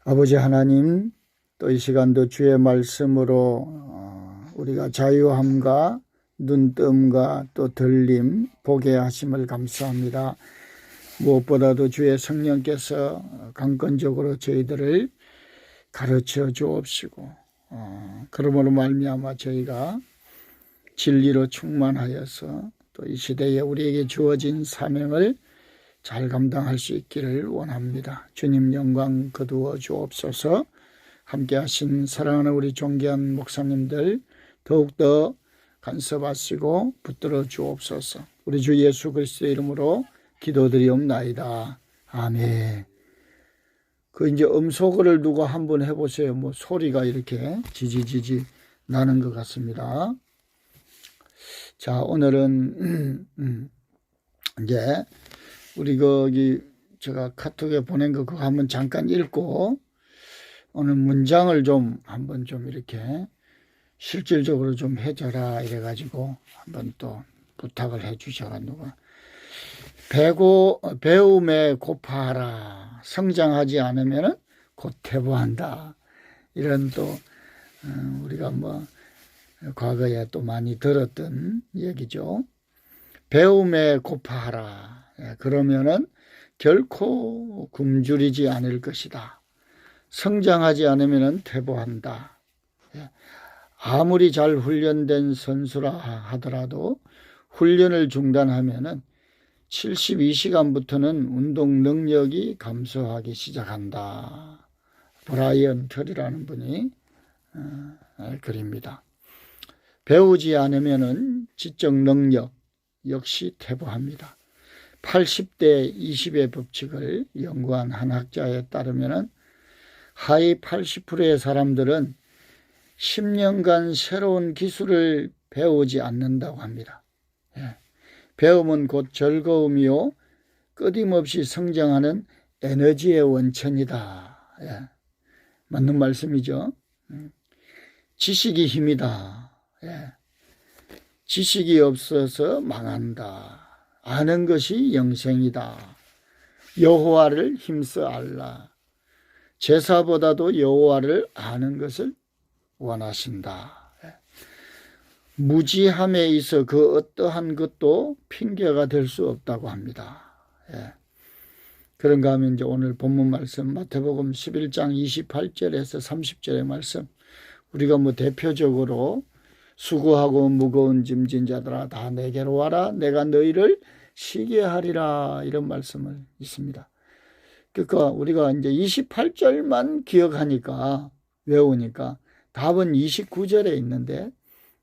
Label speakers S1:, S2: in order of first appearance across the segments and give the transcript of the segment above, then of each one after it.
S1: 아버지 하나님, 또 이 시간도 주의 말씀으로 우리가 자유함과 눈뜸과 또 들림, 보게 하심을 감사합니다. 무엇보다도 주의 성령께서 강권적으로 저희들을 가르쳐 주옵시고 그러므로 말미암아 저희가 진리로 충만하여서 또 이 시대에 우리에게 주어진 사명을 잘 감당할 수 있기를 원합니다. 주님 영광 거두어 주옵소서. 함께 하신 사랑하는 우리 존귀한 목사님들 더욱더 간섭하시고 붙들어 주옵소서. 우리 주 예수 그리스도의 이름으로 기도드리옵나이다. 아멘. 이제 음소거를 누가 한번 해보세요. 소리가 이렇게 지지지지 나는 것 같습니다. 자, 오늘은 이제 우리 제가 카톡에 보낸 거 그거 한번 잠깐 읽고 오늘 문장을 한번 이렇게 실질적으로 좀 해줘라 이래가지고 한번 또 부탁을 해주셔가 누가 배움에 고파하라. 성장하지 않으면 곧 퇴보한다. 이런 또 우리가 과거에 또 많이 들었던 얘기죠. 배움에 고파하라. 그러면은 결코 굶주리지 않을 것이다. 성장하지 않으면 퇴보한다. 아무리 잘 훈련된 선수라 하더라도 훈련을 중단하면은 72시간부터는 운동 능력이 감소하기 시작한다. 브라이언 털이라는 분이 글입니다. 배우지 않으면은 지적 능력 역시 퇴보합니다. 80대 20의 법칙을 연구한 한 학자에 따르면 하위 80%의 사람들은 10년간 새로운 기술을 배우지 않는다고 합니다. 배움은 곧 즐거움이요 끊임없이 성장하는 에너지의 원천이다. 맞는 말씀이죠. 지식이 힘이다. 지식이 없어서 망한다. 아는 것이 영생이다. 여호와를 힘써 알라. 제사보다도 여호와를 아는 것을 원하신다. 무지함에 있어 그 어떠한 것도 핑계가 될 수 없다고 합니다. 그런가 하면 이제 오늘 본문 말씀 마태복음 11장 28절에서 30절의 말씀 우리가 대표적으로 수고하고 무거운 짐진 자들아 다 내게로 와라 내가 너희를 쉬게 하리라 이런 말씀을 있습니다. 그러니까 우리가 이제 28절만 기억하니까 외우니까 답은 29절에 있는데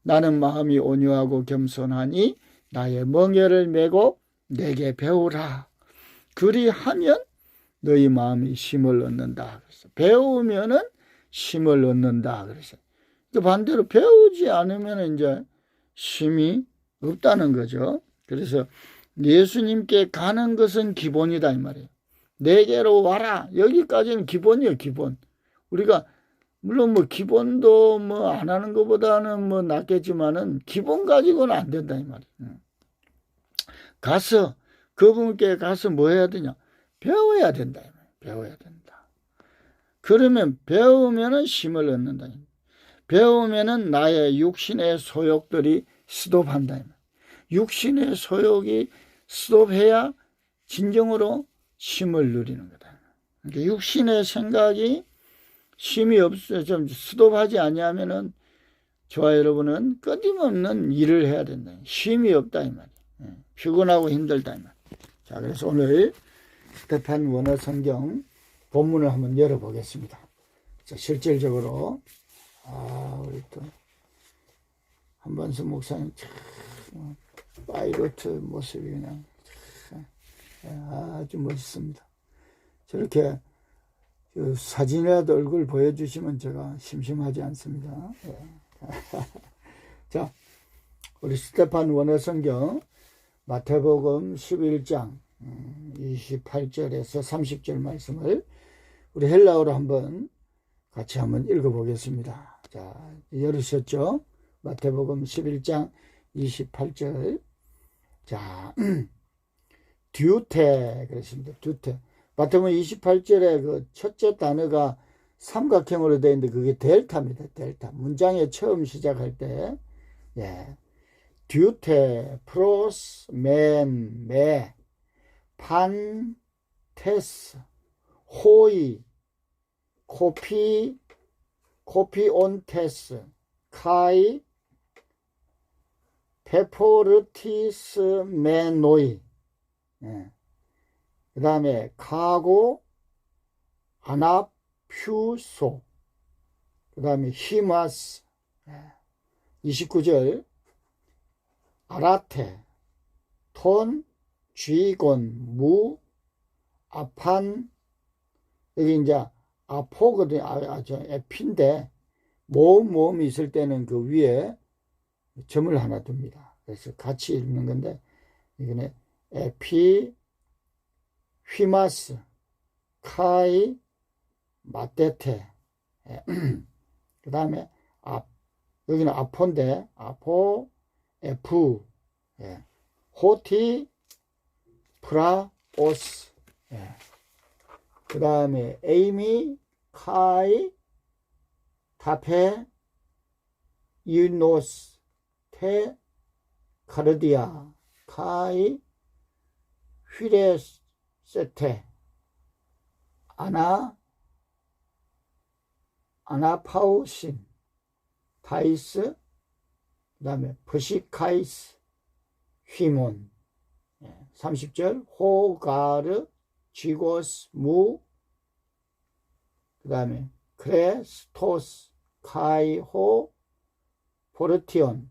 S1: 나는 마음이 온유하고 겸손하니 나의 멍에를 메고 내게 배우라. 그리하면 너희 마음이 쉼을 얻는다. 그래서 배우면은 쉼을 얻는다. 그래서 반대로 배우지 않으면 이제 쉼이 없다는 거죠. 그래서 예수님께 가는 것은 기본이다 이 말이에요. 내게로 와라. 여기까지는 기본이에요, 기본. 우리가 물론 기본도 안 하는 것보다는 낫겠지만은 기본 가지고는 안 된다 이 말이에요. 가서 그분께 가서 뭐 해야 되냐? 배워야 된다 이 말이에요. 배워야 된다. 그러면 배우면은 힘을 얻는다. 배우면은 나의 육신의 소욕들이 스톱한다. 육신의 소욕이 스톱해야 진정으로 쉼을 누리는 거다. 그러니까 육신의 생각이 쉼이 없어 좀 스톱하지 아니하면은 저와 여러분은 끊임없는 일을 해야 된다. 쉼이 없다 이 말이에요. 피곤하고 힘들다 이 말이에요. 자, 그래서 오늘 스테판 원어 성경 본문을 한번 열어보겠습니다. 자, 실질적으로 우리 또 한반수 목사님 참 파이로트 모습이 그냥 아주 멋있습니다. 저렇게 사진이라도 얼굴 보여주시면 제가 심심하지 않습니다. 자, 우리 스테판 원어 성경 마태복음 11장 28절에서 30절 말씀을 우리 헬라어로 같이 한번 읽어보겠습니다. 자, 열으셨죠? 마태복음 11장 28절. 자, 듀테 그랬습니다. 듀테. 마태복음 28절에 그 첫째 단어가 삼각형으로 되어 있는데 그게 델타입니다. 델타. 문장에 처음 시작할 때, 예. 듀테, 프로스, 맨, 매, 판, 테스, 호이, 코피, 코피온테스, 카이, 페포르티스 메노이, 예. 그 다음에 카고, 아나퓨소, 그 다음에 히마스, 예. 29절 아라테, 톤, 쥐곤, 무, 아판, 여기 이제 아포거든요. 저 에피인데 모음이 있을 때는 그 위에 점을 하나 둡니다. 그래서 같이 읽는 건데 이거는 에피, 휘마스, 카이, 마테테. 그 다음에 여기는 아포인데 아포, 에프, 예. 호티, 프라오스, 예. 그 다음에 에이미, 카이, 타페, 유노스, 테, 카르디아, 카이, 휘레세테, 아나파우신, 타이스, 그 다음에 퍼시카이스, 휘몬. 30절 호가르, 지고스, 무, 그 다음에 크레스토스, 카이호, 포르티온,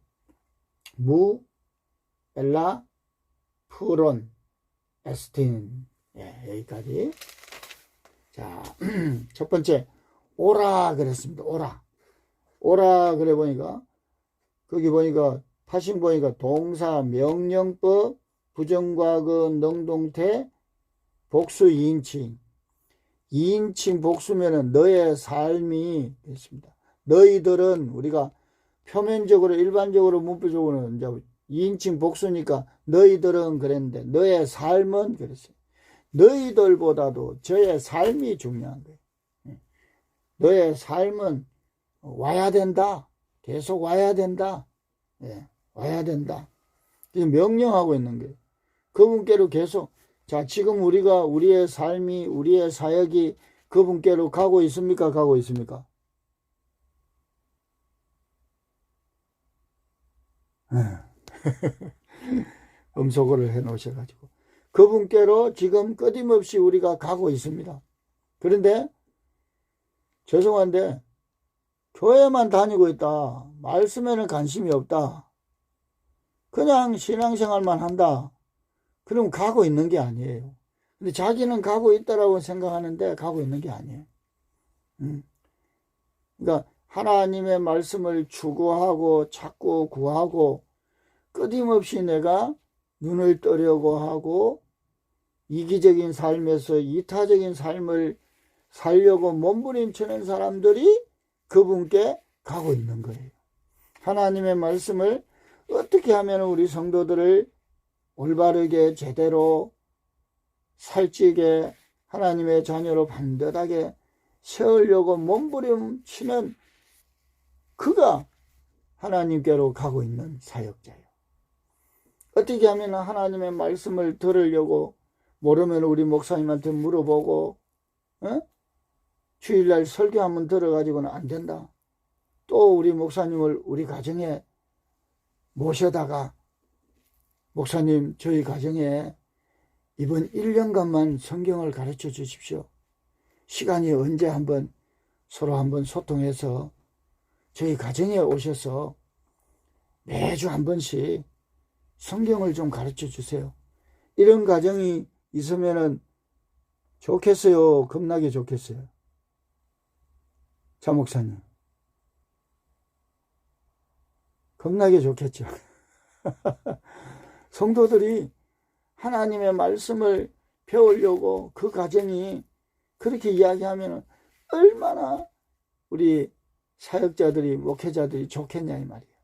S1: 무, 엘라, 프론, 에스틴. 예, 여기까지. 자, 첫 번째 오라 그랬습니다. 오라 그래 보니까 거기 보니까 파신 보니까 동사, 명령법, 부정과거, 능동태, 복수 2인칭. 2인칭 복수면은 너의 삶이 됐습니다. 너희들은 우리가 표면적으로 일반적으로 문법적으로는 이제 2인칭 복수니까 너희들은 그랬는데 너의 삶은 그랬어요. 너희들보다도 저의 삶이 중요한 거예요. 너의 삶은 와야 된다. 계속 와야 된다. 예, 와야 된다. 지금 명령하고 있는 거예요. 그분께로 계속, 자, 지금 우리의 삶이, 우리의 사역이 그분께로 가고 있습니까? 가고 있습니까? 음소거를 해 놓으셔가지고. 그분께로 지금 끊임없이 우리가 가고 있습니다. 그런데, 죄송한데, 교회만 다니고 있다. 말씀에는 관심이 없다. 그냥 신앙생활만 한다. 그럼 가고 있는 게 아니에요. 근데 자기는 가고 있다라고 생각하는데 가고 있는 게 아니에요. 그러니까 하나님의 말씀을 추구하고 찾고 구하고 끊임없이 내가 눈을 뜨려고 하고 이기적인 삶에서 이타적인 삶을 살려고 몸부림치는 사람들이 그분께 가고 있는 거예요. 하나님의 말씀을 어떻게 하면 우리 성도들을 올바르게 제대로 살찌게 하나님의 자녀로 반듯하게 세우려고 몸부림치는 그가 하나님께로 가고 있는 사역자예요. 어떻게 하면 하나님의 말씀을 들으려고 모르면 우리 목사님한테 물어보고 주일날 설교 한번 들어가지고는 안 된다. 또 우리 목사님을 우리 가정에 모셔다가 목사님 저희 가정에 이번 1년간만 성경을 가르쳐 주십시오. 시간이 언제 한번 서로 한번 소통해서 저희 가정에 오셔서 매주 한 번씩 성경을 좀 가르쳐 주세요. 이런 가정이 있으면은 좋겠어요? 겁나게 좋겠어요? 자, 목사님. 겁나게 좋겠죠. 성도들이 하나님의 말씀을 배우려고 그 가정이 그렇게 이야기하면 얼마나 우리 사역자들이, 목회자들이 좋겠냐 이 말이에요.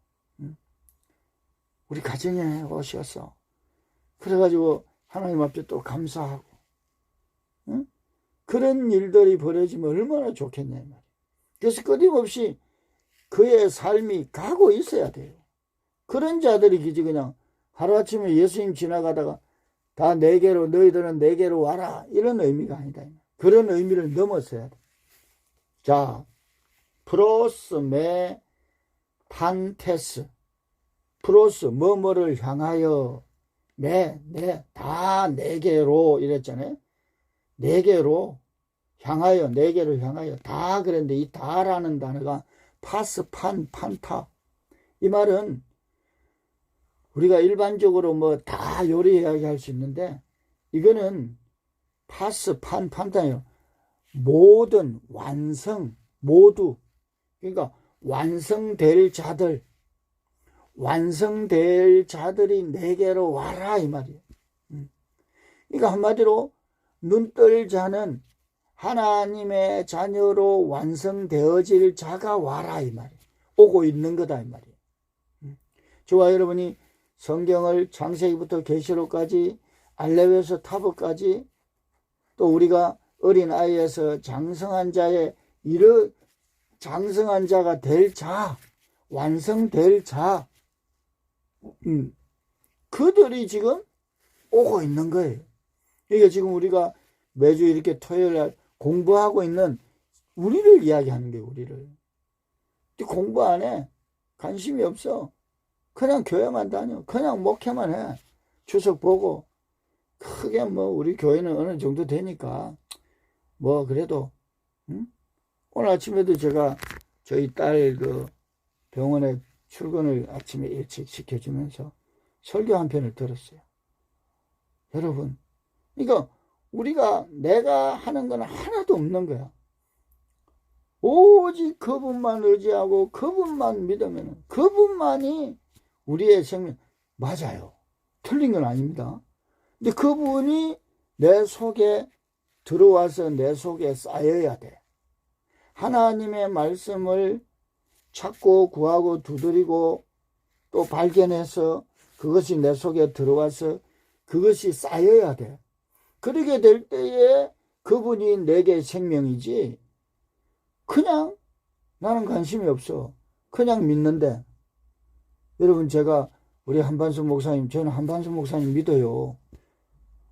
S1: 우리 가정에 오셔서 그래가지고 하나님 앞에 또 감사하고 그런 일들이 벌어지면 얼마나 좋겠냐 말이에요. 그래서 끊임없이 그의 삶이 가고 있어야 돼요. 그런 자들이 그지 그냥 하루아침에 예수님 지나가다가 다 내게로, 너희들은 내게로 와라, 이런 의미가 아니다. 그런 의미를 넘어서야 돼. 자, 프로스 메 판테스, 프로스 뭐뭐를 향하여, 다 내게로 이랬잖아요. 내게로 향하여, 내게로 향하여, 다. 그런데 이 다라는 단어가 파스, 판타, 이 말은 우리가 일반적으로 뭐 다 요리 이야기할 수 있는데, 이거는 파스, 판타예요. 모든, 완성, 모두. 그러니까 완성될 자들이 내게로 와라, 이 말이에요. 그러니까 한마디로 눈뜰 자는 하나님의 자녀로 완성되어질 자가 와라, 이 말이에요. 오고 있는 거다, 이 말이에요. 저와 여러분이 성경을 창세기부터 계시록까지, 알레위서 타복까지, 또 우리가 어린아이에서 장성한 자가 될 자, 완성될 자, 그들이 지금 오고 있는 거예요. 이게 지금 우리가 매주 이렇게 토요일날 공부하고 있는 우리를 이야기하는 거예요, 우리를. 공부 안 해. 관심이 없어. 그냥 교회만 다녀. 그냥 목회만 해. 추석 보고. 크게 뭐 우리 교회는 어느 정도 되니까 뭐 그래도 오늘 아침에도 제가 저희 딸 그 병원에 출근을 아침에 일찍 시켜주면서 설교 한 편을 들었어요. 여러분, 그러니까 내가 하는 건 하나도 없는 거야. 오직 그분만 의지하고 그분만 믿으면 그분만이 우리의 생명. 맞아요. 틀린 건 아닙니다. 근데 그분이 내 속에 들어와서 내 속에 쌓여야 돼. 하나님의 말씀을 찾고 구하고 두드리고 또 발견해서 그것이 내 속에 들어와서 그것이 쌓여야 돼. 그러게 될 때에 그분이 내게 생명이지, 그냥 나는 관심이 없어. 그냥 믿는데. 여러분, 제가 우리 한반수 목사님, 저는 한반수 목사님 믿어요.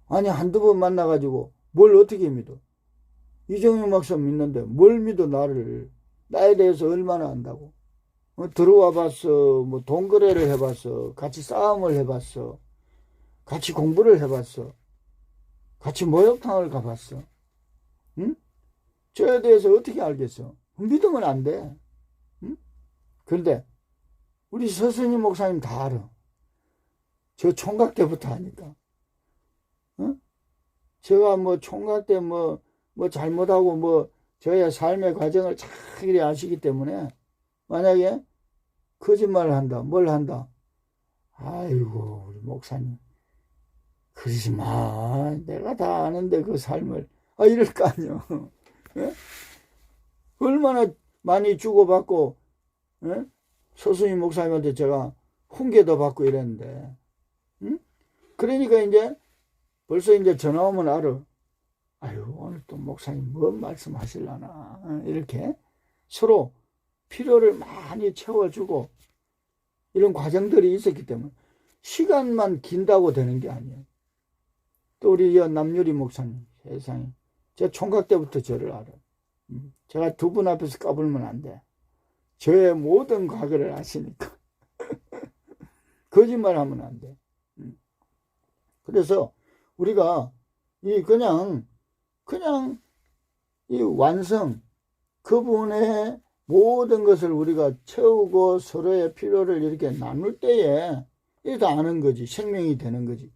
S1: 아니, 한두 번 만나가지고 뭘 어떻게 믿어? 이정용 목사 믿는데 뭘 믿어, 나에 대해서 얼마나 안다고? 들어와 봤어, 뭐 동거래를 해봤어, 같이 싸움을 해봤어, 같이 공부를 해봤어, 같이 목욕탕을 가봤어. 응? 저에 대해서 어떻게 알겠어? 믿으면 안 돼. 응? 그런데 우리 서선임 목사님 다 알아. 저 총각 때부터 하니까. 응? 제가 뭐 총각 때 뭐 잘못하고 뭐 저의 삶의 과정을 잘 아시기 때문에, 만약에 거짓말을 한다, 뭘 한다, 아이고 우리 목사님 그러지 마, 내가 다 아는데 그 삶을, 이럴 거 아니요. 예? 얼마나 많이 주고받고, 예? 서수임 목사님한테 제가 훈계도 받고 이랬는데, 응? 그러니까 이제 벌써 이제 전화 오면 알아. 아유, 오늘 또 목사님 뭔 말씀하실라나, 이렇게 서로 필요를 많이 채워주고 이런 과정들이 있었기 때문에 시간만 긴다고 되는 게 아니에요. 또 우리 남유리 목사님, 세상에, 제가 총각 때부터 저를 알아요. 제가 두 분 앞에서 까불면 안 돼. 저의 모든 과거를 아시니까. 거짓말 하면 안 돼. 그래서 우리가 그냥 이 완성, 그분의 모든 것을 우리가 채우고 서로의 필요를 이렇게 나눌 때에 이게 다 아는 거지. 생명이 되는 거지.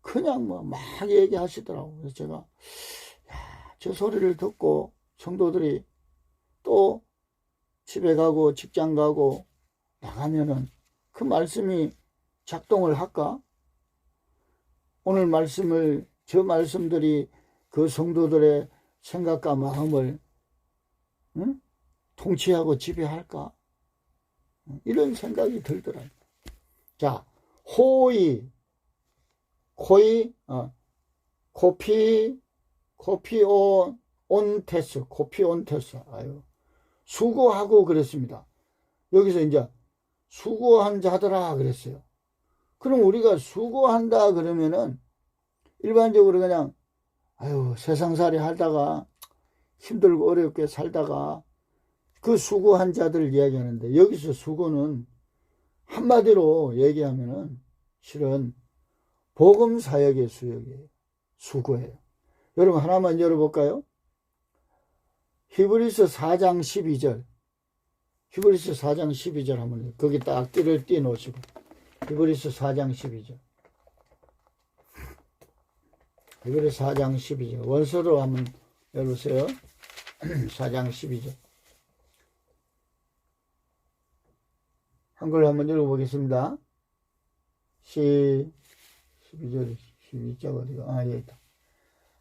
S1: 그냥 뭐 막 얘기하시더라고. 그래서 제가 저 소리를 듣고 성도들이 또 집에 가고 직장 가고 나가면은 그 말씀이 작동을 할까? 오늘 저 말씀들이 그 성도들의 생각과 마음을 통치하고 지배할까? 이런 생각이 들더라고요. 자, 코피, 온테스, 코피 온테스. 아유, 수고하고 그랬습니다. 여기서 이제 수고한 자들아 그랬어요. 그럼 우리가 수고한다 그러면은 일반적으로 그냥 아유 세상살이 하다가 힘들고 어렵게 살다가 그 수고한 자들을 이야기하는데, 여기서 수고는 한마디로 얘기하면은 실은 복음 사역의 수역이에요. 수고예요. 여러분 하나만 열어볼까요? 히브리서 4장 12절. 히브리서 4장 12절 한번 거기 딱 띠를 띄 놓으시고, 히브리서 4장 12절. 히브리서 4장 12절. 원서로 한번 열으세요. 4장 12절. 한글 한번 읽어보겠습니다. 12절, 12절 어디가? 여기 있다.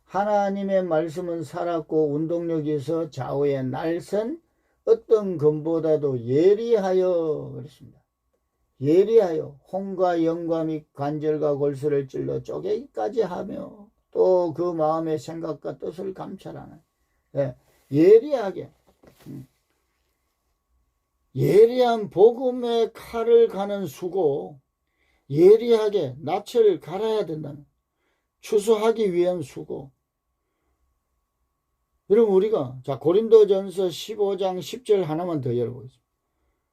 S1: 하나님의 말씀은 살았고 운동력이 있어 좌우에 날선 어떤 검보다도 예리하여 그랬습니다. 예리하여 혼과 영과 및 관절과 골수를 찔러 쪼개기까지 하며 또 그 마음의 생각과 뜻을 감찰하는, 예리하게, 예리한 복음의 칼을 가는 수고, 예리하게 낯을 갈아야 된다는, 추수하기 위한 수고. 여러분 우리가 자 고린도전서 15장 10절 하나만 더 열어보겠습니다.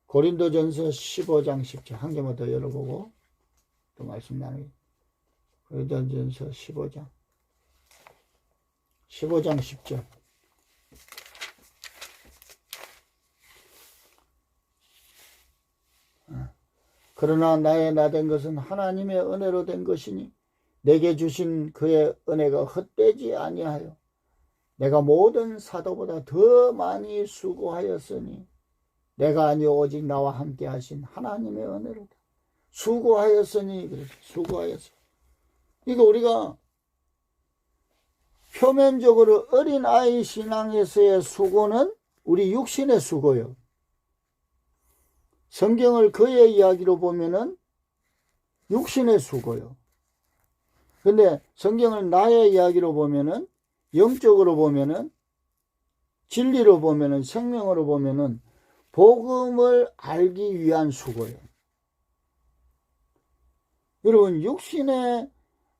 S1: 고린도전서 15장 10절 한 개만 더 열어보고 또 말씀 나누기. 고린도전서 15장 10절. 그러나 나의 나 된 것은 하나님의 은혜로 된 것이니 내게 주신 그의 은혜가 헛되지 아니하여 내가 모든 사도보다 더 많이 수고하였으니 내가 아니오 오직 나와 함께 하신 하나님의 은혜로다. 수고하였으니 그래서 수고하였어. 이거 우리가 표면적으로 어린아이 신앙에서의 수고는 우리 육신의 수고요. 성경을 그의 이야기로 보면은 육신의 수고요. 근데 성경을 나의 이야기로 보면은, 영적으로 보면은, 진리로 보면은, 생명으로 보면은 복음을 알기 위한 수고예요. 여러분 육신의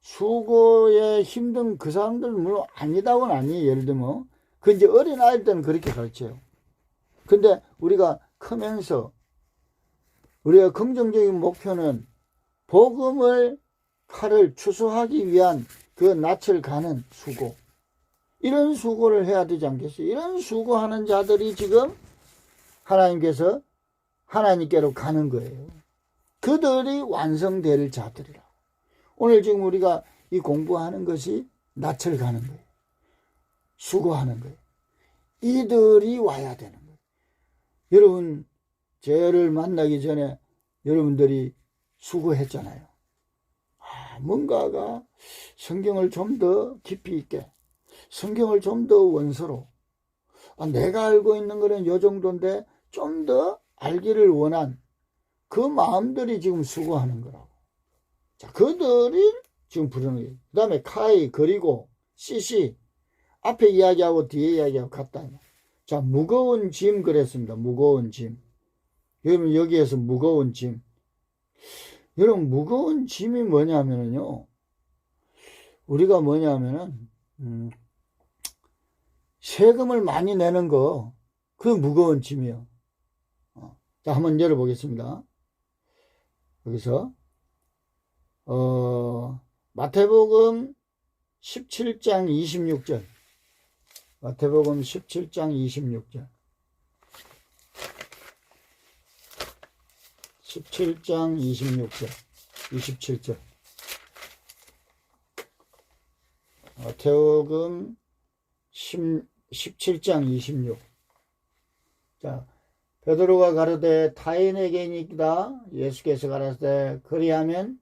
S1: 수고에 힘든 그 사람들 물론 아니다고는 아니에요. 예를 들면 그 이제 어린아이들 때는 그렇게 가르쳐요. 근데 우리가 크면서 우리가 긍정적인 목표는 복음을 칼을 추수하기 위한 그 낯을 가는 수고, 이런 수고를 해야 되지 않겠어요? 이런 수고하는 자들이 지금 하나님께로 가는 거예요. 그들이 완성될 자들이라. 오늘 지금 우리가 이 공부하는 것이 낯을 가는 거예요. 수고하는 거예요. 이들이 와야 되는 거예요. 여러분 저를 만나기 전에 여러분들이 수고했잖아요. 뭔가가 성경을 좀 더 깊이 있게, 성경을 좀 더 원서로, 내가 알고 있는 거는 요 정도인데 좀 더 알기를 원한 그 마음들이 지금 수고하는 거라고. 자, 그들이 지금 부르는 거예요. 그 다음에 카이, 그리고 CC, 앞에 이야기하고 뒤에 이야기하고 같다. 자, 무거운 짐 그랬습니다. 무거운 짐. 여러분 여기에서 무거운 짐. 여러분 무거운 짐이 뭐냐면요, 우리가 뭐냐면은 세금을 많이 내는 거, 그 무거운 짐이요. 자, 한번 열어보겠습니다. 여기서 마태복음 17장 26절. 마태복음 17장 26절. 17장 26절, 27절. 마태복음 17장 26. 자, 베드로가 가로되 타인에게니이다. 예수께서 가라사대 그러하면은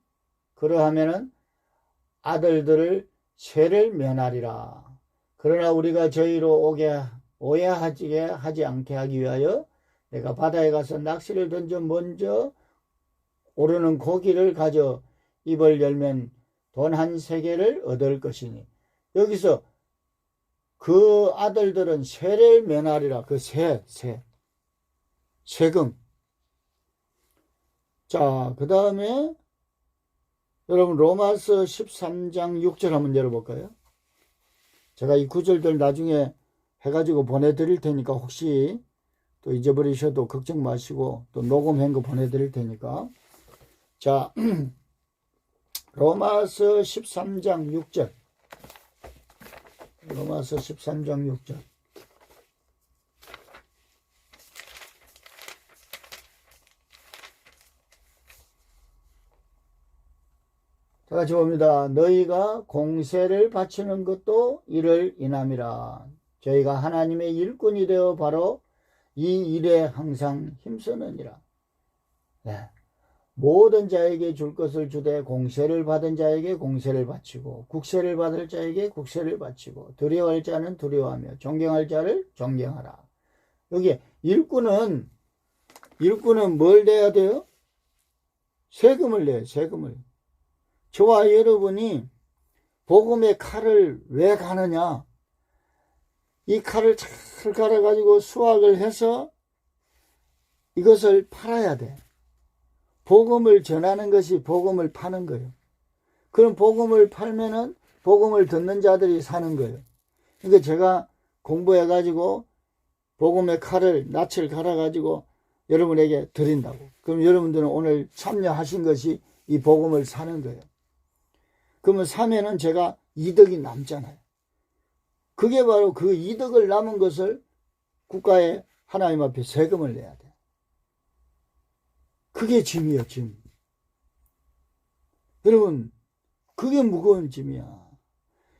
S1: 아들들을 세를 면하리라. 그러나 우리가 저희로 오게 오해하게 하지 않게 하기 위하여 내가 바다에 가서 낚시를 던져 먼저 오르는 고기를 가져 입을 열면 돈 한 세겔을 얻을 것이니. 여기서 그 아들들은 세를 면하리라. 그 세금. 자, 그 다음에 여러분 로마서 13장 6절 한번 열어볼까요? 제가 이 구절들 나중에 해가지고 보내드릴 테니까 혹시 또 잊어버리셔도 걱정 마시고 또 녹음한 거 보내드릴 테니까. 자, 로마서 13장 6절. 로마서 13장 6절. 다 같이 봅니다. 너희가 공세를 바치는 것도 이를 인함이라. 저희가 하나님의 일꾼이 되어 바로 이 일에 항상 힘쓰느니라. 네. 모든 자에게 줄 것을 주되 공세를 받은 자에게 공세를 바치고 국세를 받을 자에게 국세를 바치고 두려워할 자는 두려워하며 존경할 자를 존경하라. 여기 일꾼은 뭘 내야 돼요? 세금을 내요. 세금을. 저와 여러분이 복음의 칼을 왜 가느냐? 이 칼을 잘 갈아가지고 수확을 해서 이것을 팔아야 돼. 복음을 전하는 것이 복음을 파는 거예요. 그럼 복음을 팔면은 복음을 듣는 자들이 사는 거예요. 그러니까 제가 공부해가지고 복음의 칼을 낯을 갈아가지고 여러분에게 드린다고. 그럼 여러분들은 오늘 참여하신 것이 이 복음을 사는 거예요. 그러면 사면은 제가 이득이 남잖아요. 그게 바로 그 이득을 남은 것을 국가에 하나님 앞에 세금을 내야 돼. 그게 짐이에요, 짐. 여러분, 그게 무거운 짐이야.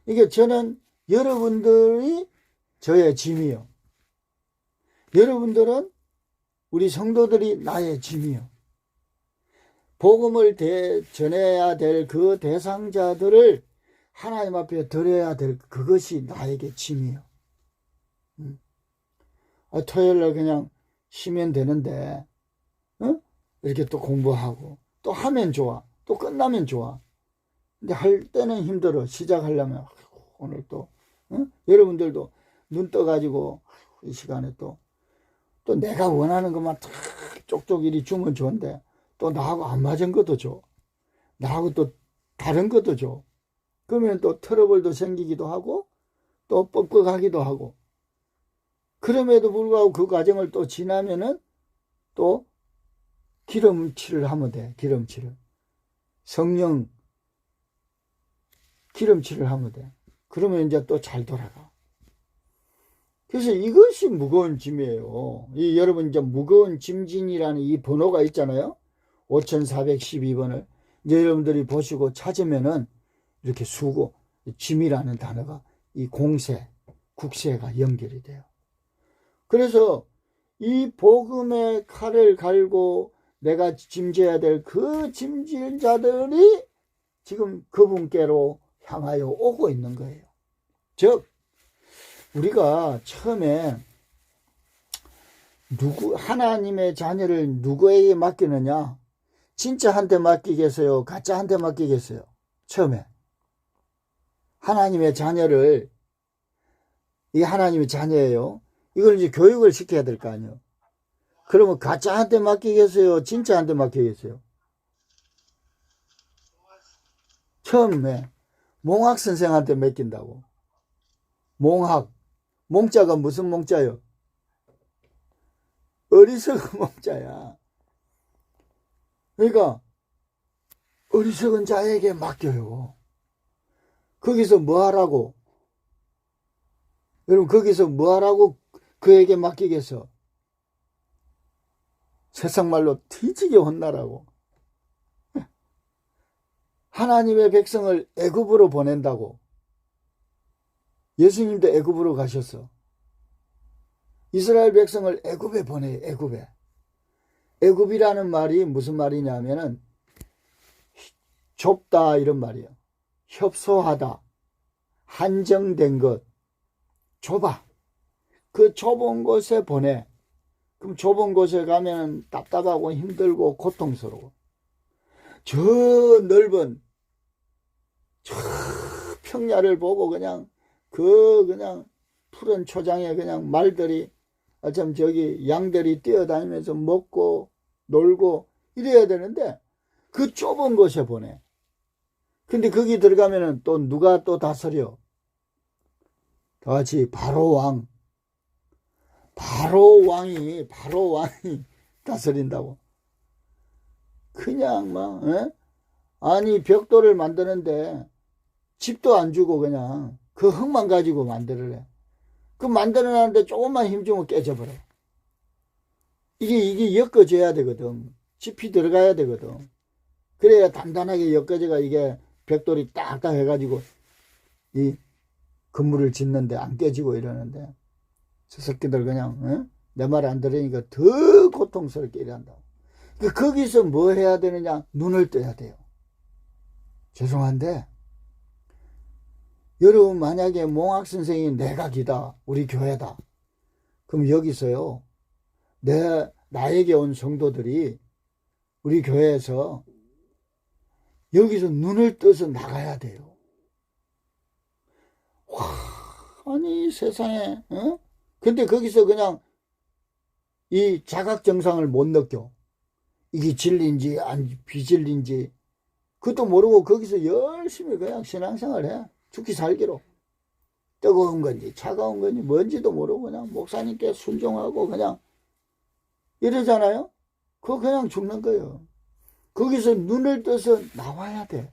S1: 이게 저는 여러분들이 저의 짐이요. 여러분들은 우리 성도들이 나의 짐이요. 복음을 전해야 될 그 대상자들을 하나님 앞에 드려야 될 그것이 나에게 짐이요. 토요일날 그냥 쉬면 되는데 이렇게 또 공부하고 또 하면 좋아. 또 끝나면 좋아. 근데 할 때는 힘들어. 시작하려면 오늘 또 여러분들도 눈 떠가지고 이 시간에 또 내가 원하는 것만 탁 쪽쪽 이리 주면 좋은데 또 나하고 안 맞은 것도 줘. 나하고 또 다른 것도 줘. 그러면 또 트러블도 생기기도 하고 또 뻑뻑하기도 하고. 그럼에도 불구하고 그 과정을 또 지나면은 또 기름칠을 하면 돼. 기름칠을. 성령 기름칠을 하면 돼. 그러면 이제 또 잘 돌아가. 그래서 이것이 무거운 짐이에요. 여러분 이제 무거운 짐진이라는 이 번호가 있잖아요. 5412번을 이제 여러분들이 보시고 찾으면은 이렇게 수고, 짐이라는 단어가 이 공세, 국세가 연결이 돼요. 그래서 이 복음의 칼을 갈고 내가 짐져야 될 그 짐질 자들이 지금 그분께로 향하여 오고 있는 거예요. 즉, 우리가 처음에 하나님의 자녀를 누구에게 맡기느냐? 진짜한테 맡기겠어요? 가짜한테 맡기겠어요? 처음에 하나님의 자녀를, 이 하나님의 자녀예요. 이걸 이제 교육을 시켜야 될 거 아니에요. 그러면 가짜한테 맡기겠어요? 진짜한테 맡기겠어요? 처음에 몽학 선생한테 맡긴다고. 몽학. 몽자가 무슨 몽자요? 어리석은 몽자야. 그러니까 어리석은 자에게 맡겨요. 거기서 뭐 하라고? 여러분 거기서 뭐 하라고 그에게 맡기겠어? 세상 말로 뒤지게 혼나라고. 하나님의 백성을 애굽으로 보낸다고. 예수님도 애굽으로 가셨어. 이스라엘 백성을 애굽에 보내요. 애굽에. 애굽이라는 말이 무슨 말이냐면은 좁다 이런 말이에요. 협소하다. 한정된 것. 좁아. 그 좁은 곳에 보내. 그럼 좁은 곳에 가면 답답하고 힘들고 고통스러워. 저 넓은 저 평야를 보고 그냥 푸른 초장에 그냥 말들이, 참 저기 양들이 뛰어다니면서 먹고 놀고 이래야 되는데 그 좁은 곳에 보내. 근데 거기 들어가면은 또 누가 또 다스려? 다 같이 바로 왕이 다스린다고. 그냥 막 아니 벽돌을 만드는데 집도 안 주고 그냥 그 흙만 가지고 만들으래. 그 만들어놨는데 조금만 힘 주면 깨져버려. 이게 엮어줘야 되거든. 짚이 들어가야 되거든. 그래야 단단하게 엮어져가 이게 벽돌이 딱딱 해가지고 이 건물을 짓는데 안 깨지고 이러는데 저 새끼들 그냥 내 말 안 들으니까 더 고통스럽게 일한다고. 거기서 뭐 해야 되느냐? 눈을 떠야 돼요. 죄송한데 여러분 만약에 몽학 선생이 내각이다, 우리 교회다, 그럼 여기서요 나에게 온 성도들이 우리 교회에서 여기서 눈을 떠서 나가야 돼요. 와, 아니 세상에 근데 거기서 그냥 이 자각정상을 못 느껴. 이게 진리인지 비진리인지 그것도 모르고 거기서 열심히 그냥 신앙생활 해. 죽기 살기로. 뜨거운 건지 차가운 건지 뭔지도 모르고 그냥 목사님께 순종하고 그냥 이러잖아요. 그거 그냥 죽는 거예요. 거기서 눈을 떠서 나와야 돼.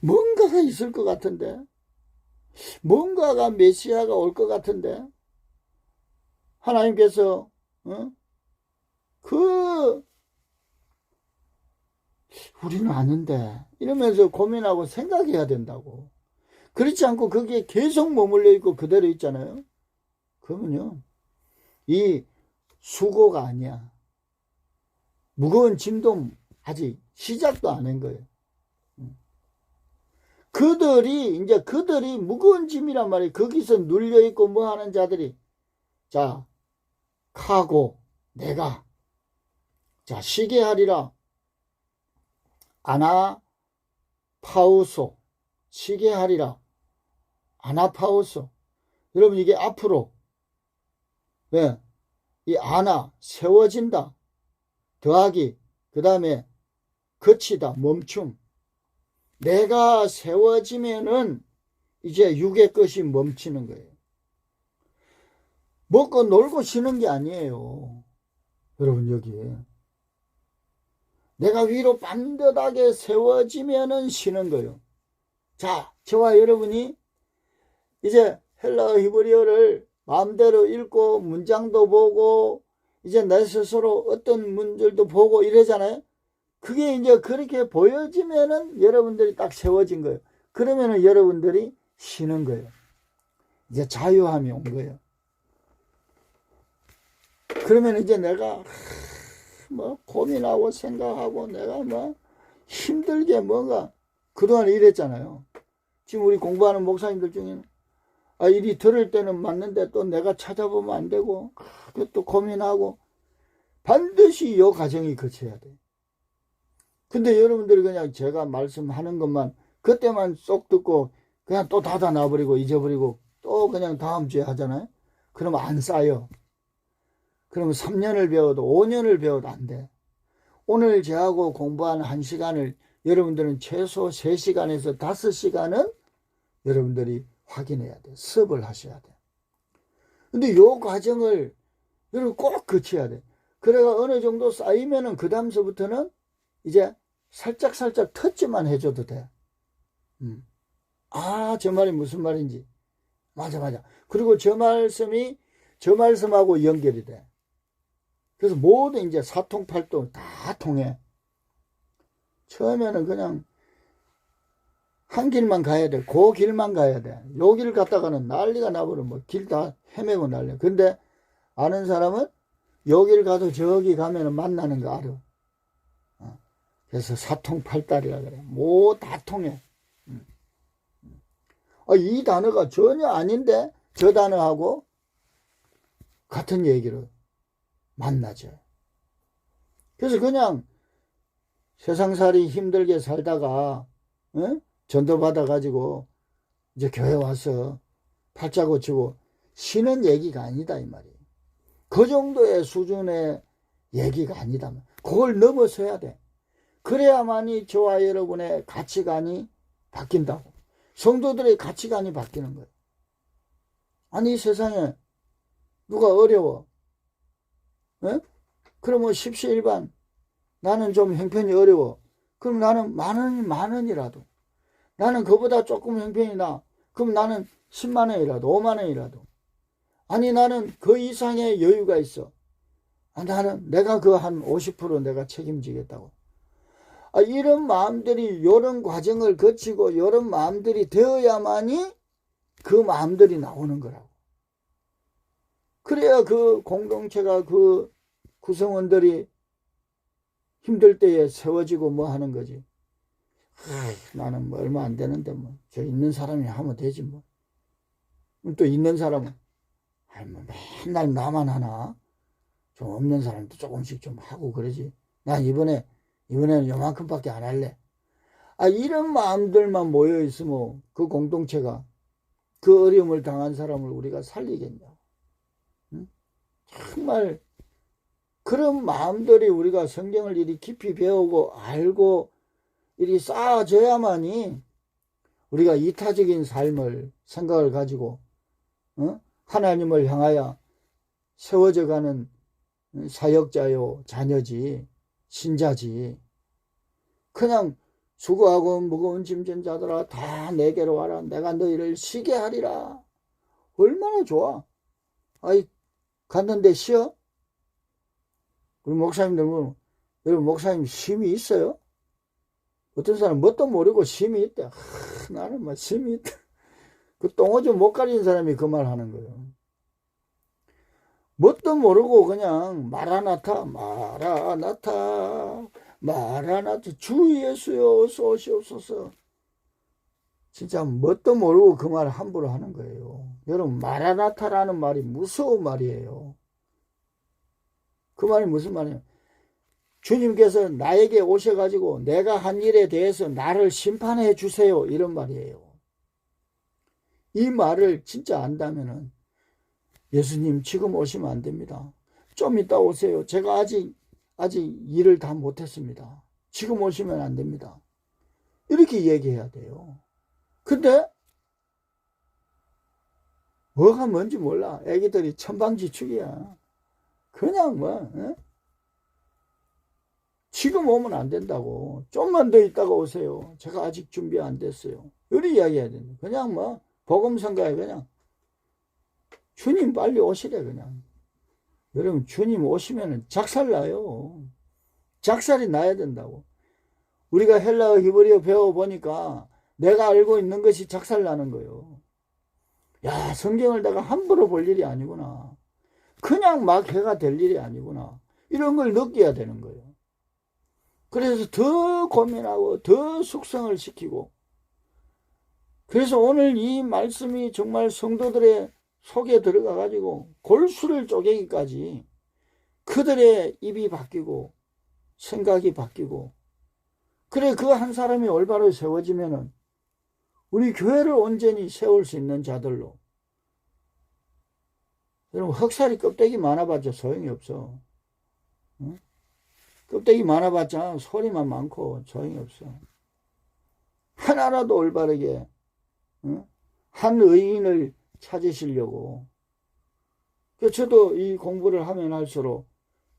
S1: 뭔가가 있을 것 같은데, 뭔가가 메시아가 올 것 같은데, 하나님께서 우리는 아는데 이러면서 고민하고 생각해야 된다고. 그렇지 않고 거기에 계속 머물러 있고 그대로 있잖아요. 그러면요 이 수고가 아니야. 무거운 짐도 아직 시작도 안 한 거예요. 그들이 무거운 짐이란 말이에요. 거기서 눌려있고 뭐 하는 자들이, 자, 카고, 내가, 자, 쉬게 하리라. 아나파우소, 쉬게 하리라. 아나파우소. 여러분, 이게 앞으로, 왜? 이 세워진다. 더하기, 그 다음에, 거치다, 멈춤. 내가 세워지면은, 이제 육의 것이 멈추는 거예요. 먹고 놀고 쉬는 게 아니에요. 여러분, 여기에. 내가 위로 반듯하게 세워지면은 쉬는 거예요. 자, 저와 여러분이 이제 헬라어 히브리어를 마음대로 읽고 문장도 보고 이제 내 스스로 어떤 문들도 보고 이러잖아요. 그게 이제 그렇게 보여지면은 여러분들이 딱 세워진 거예요. 그러면은 여러분들이 쉬는 거예요. 이제 자유함이 온 거예요. 그러면 이제 내가 뭐 고민하고 생각하고 내가 뭐 힘들게 뭔가 그동안 이랬잖아요. 지금 우리 공부하는 목사님들 중에는 일이 들을 때는 맞는데 또 내가 찾아보면 안 되고 그것도 고민하고 반드시 이 과정이 거쳐야 돼. 근데 여러분들이 그냥 제가 말씀하는 것만 그때만 쏙 듣고 그냥 또 닫아 놔버리고 잊어버리고 또 그냥 다음 주에 하잖아요. 그러면 안 쌓여. 그러면 3년을 배워도 5년을 배워도 안 돼. 오늘 저하고 공부한 1시간을 여러분들은 최소 3시간에서 5시간은 여러분들이 확인해야 돼. 수업을 하셔야 돼. 근데 요 과정을 여러분 꼭 거쳐야 돼. 그래가 어느 정도 쌓이면은 그 다음서부터는 이제 살짝 터치만 해줘도 돼. 저 말이 무슨 말인지. 맞아. 그리고 저 말씀이 저 말씀하고 연결이 돼. 그래서 모든 이제 사통팔통 다 통해. 처음에는 그냥 한 길만 가야 돼. 그 길만 가야 돼. 요 길 갔다가는 난리가 나버려. 뭐 길 다 헤매고 난리야. 근데 아는 사람은 요 길 가도 저기 가면은 만나는 거 알아. 그래서 사통팔달이라 그래. 뭐 다 통해. 이 단어가 전혀 아닌데 저 단어하고 같은 얘기를 만나죠. 그래서 그냥 세상살이 힘들게 살다가 전도받아 가지고 이제 교회 와서 팔자 고치고 쉬는 얘기가 아니다 이 말이에요. 그 정도의 수준의 얘기가 아니다. 그걸 넘어서야 돼. 그래야만이 저와 여러분의 가치관이 바뀐다고. 성도들의 가치관이 바뀌는 거예요. 아니 세상에 누가 어려워? 에? 그러면 십시일반 나는 좀 형편이 어려워. 그럼 나는 만 원이라도 나는 그보다 조금 형편이 나. 그럼 나는 10만 원이라도 5만 원이라도 아니 나는 그 이상의 여유가 있어. 나는 내가 그 한 50% 내가 책임지겠다고. 이런 마음들이 이런 과정을 거치고 이런 마음들이 되어야만이 그 마음들이 나오는 거라고. 그래야 그 공동체가 그 구성원들이 힘들 때에 세워지고 뭐 하는 거지. 나는 뭐 얼마 안 되는데 뭐 저 있는 사람이 하면 되지 뭐. 또 있는 사람은 뭐 맨날 나만 하나 좀 없는 사람도 조금씩 좀 하고 그러지. 나 이번에는 요만큼밖에 안 할래. 이런 마음들만 모여 있으면 그 공동체가 그 어려움을 당한 사람을 우리가 살리겠냐. 응? 정말 그런 마음들이 우리가 성경을 이리 깊이 배우고 알고 이리 쌓아져야만이 우리가 이타적인 삶을 생각을 가지고 하나님을 향하여 세워져가는 사역자요 자녀지 신자지. 그냥 수고하고 무거운 짐진 자들아 다 내게로 와라. 내가 너희를 쉬게 하리라. 얼마나 좋아. 갔는데 쉬어? 우리 목사님들 보면 여러분 목사님 쉼이 있어요? 어떤 사람 뭣도 모르고 쉼이 있대. 나는 뭐 쉼이 있다. 그 똥오줌 못 가리는 사람이 그 말 하는 거예요. 뭣도 모르고 그냥 마라나타 주 예수여 어서 오시옵소서. 진짜 뭣도 모르고 그 말 함부로 하는 거예요. 여러분 마라나타라는 말이 무서운 말이에요. 그 말이 무슨 말이에요? 주님께서 나에게 오셔가지고 내가 한 일에 대해서 나를 심판해 주세요 이런 말이에요. 이 말을 진짜 안다면은 예수님 지금 오시면 안 됩니다. 좀 이따 오세요. 제가 아직 일을 다 못했습니다. 지금 오시면 안 됩니다. 이렇게 얘기해야 돼요. 근데 뭐가 뭔지 몰라. 애기들이 천방지축이야. 그냥 지금 오면 안 된다고. 좀만 더 있다가 오세요. 제가 아직 준비 안 됐어요. 이렇게 이야기해야 된다. 그냥 복음성가에 그냥 주님 빨리 오시래 그냥. 여러분 주님 오시면 작살나요. 작살이 나야 된다고. 우리가 헬라어 히브리어 배워보니까 내가 알고 있는 것이 작살나는 거예요. 야 성경을 내가 함부로 볼 일이 아니구나. 그냥 막 해가 될 일이 아니구나. 이런 걸 느껴야 되는 거예요. 그래서 더 고민하고 더 숙성을 시키고 그래서 오늘 이 말씀이 정말 성도들의 속에 들어가 가지고 골수를 쪼개기까지 그들의 입이 바뀌고 생각이 바뀌고 그래 그 한 사람이 올바로 세워지면은 우리 교회를 온전히 세울 수 있는 자들로. 여러분 흑살이 껍데기 많아봤자 소용이 없어. 응? 껍데기 많아봤자 소리만 많고 소용이 없어. 하나라도 올바르게 한 의인을 찾으시려고. 저도 이 공부를 하면 할수록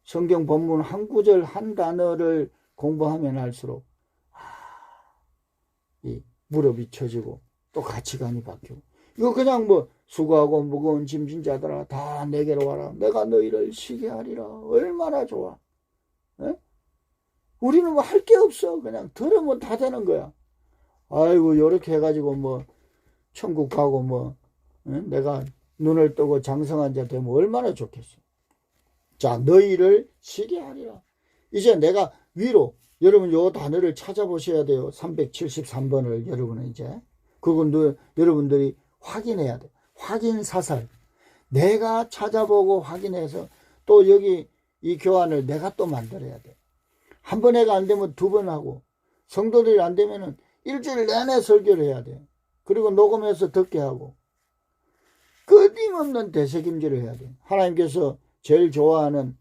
S1: 성경 본문 한 구절 한 단어를 공부하면 할수록 이 무릎이 쳐지고 또 가치관이 바뀌고. 이거 그냥 수고하고 무거운 짐진 자들아 다 내게로 와라. 내가 너희를 쉬게 하리라. 얼마나 좋아. 에? 우리는 할 게 없어. 그냥 들으면 다 되는 거야. 아이고 요렇게 해가지고 천국 가고 내가 눈을 뜨고 장성한 자 되면 얼마나 좋겠어. 자 너희를 쉬게 하리라. 이제 내가 위로 여러분 요 단어를 찾아보셔야 돼요. 373번을 여러분은 이제 그건 여러분들이 확인해야 돼. 확인 사살. 내가 찾아보고 확인해서 또 여기 이 교환을 내가 또 만들어야 돼. 한 번 해가 안 되면 두 번 하고 성도들이 안 되면은 일주일 내내 설교를 해야 돼. 그리고 녹음해서 듣게 하고 끊임없는 되새김질을 해야 돼. 하나님께서 제일 좋아하는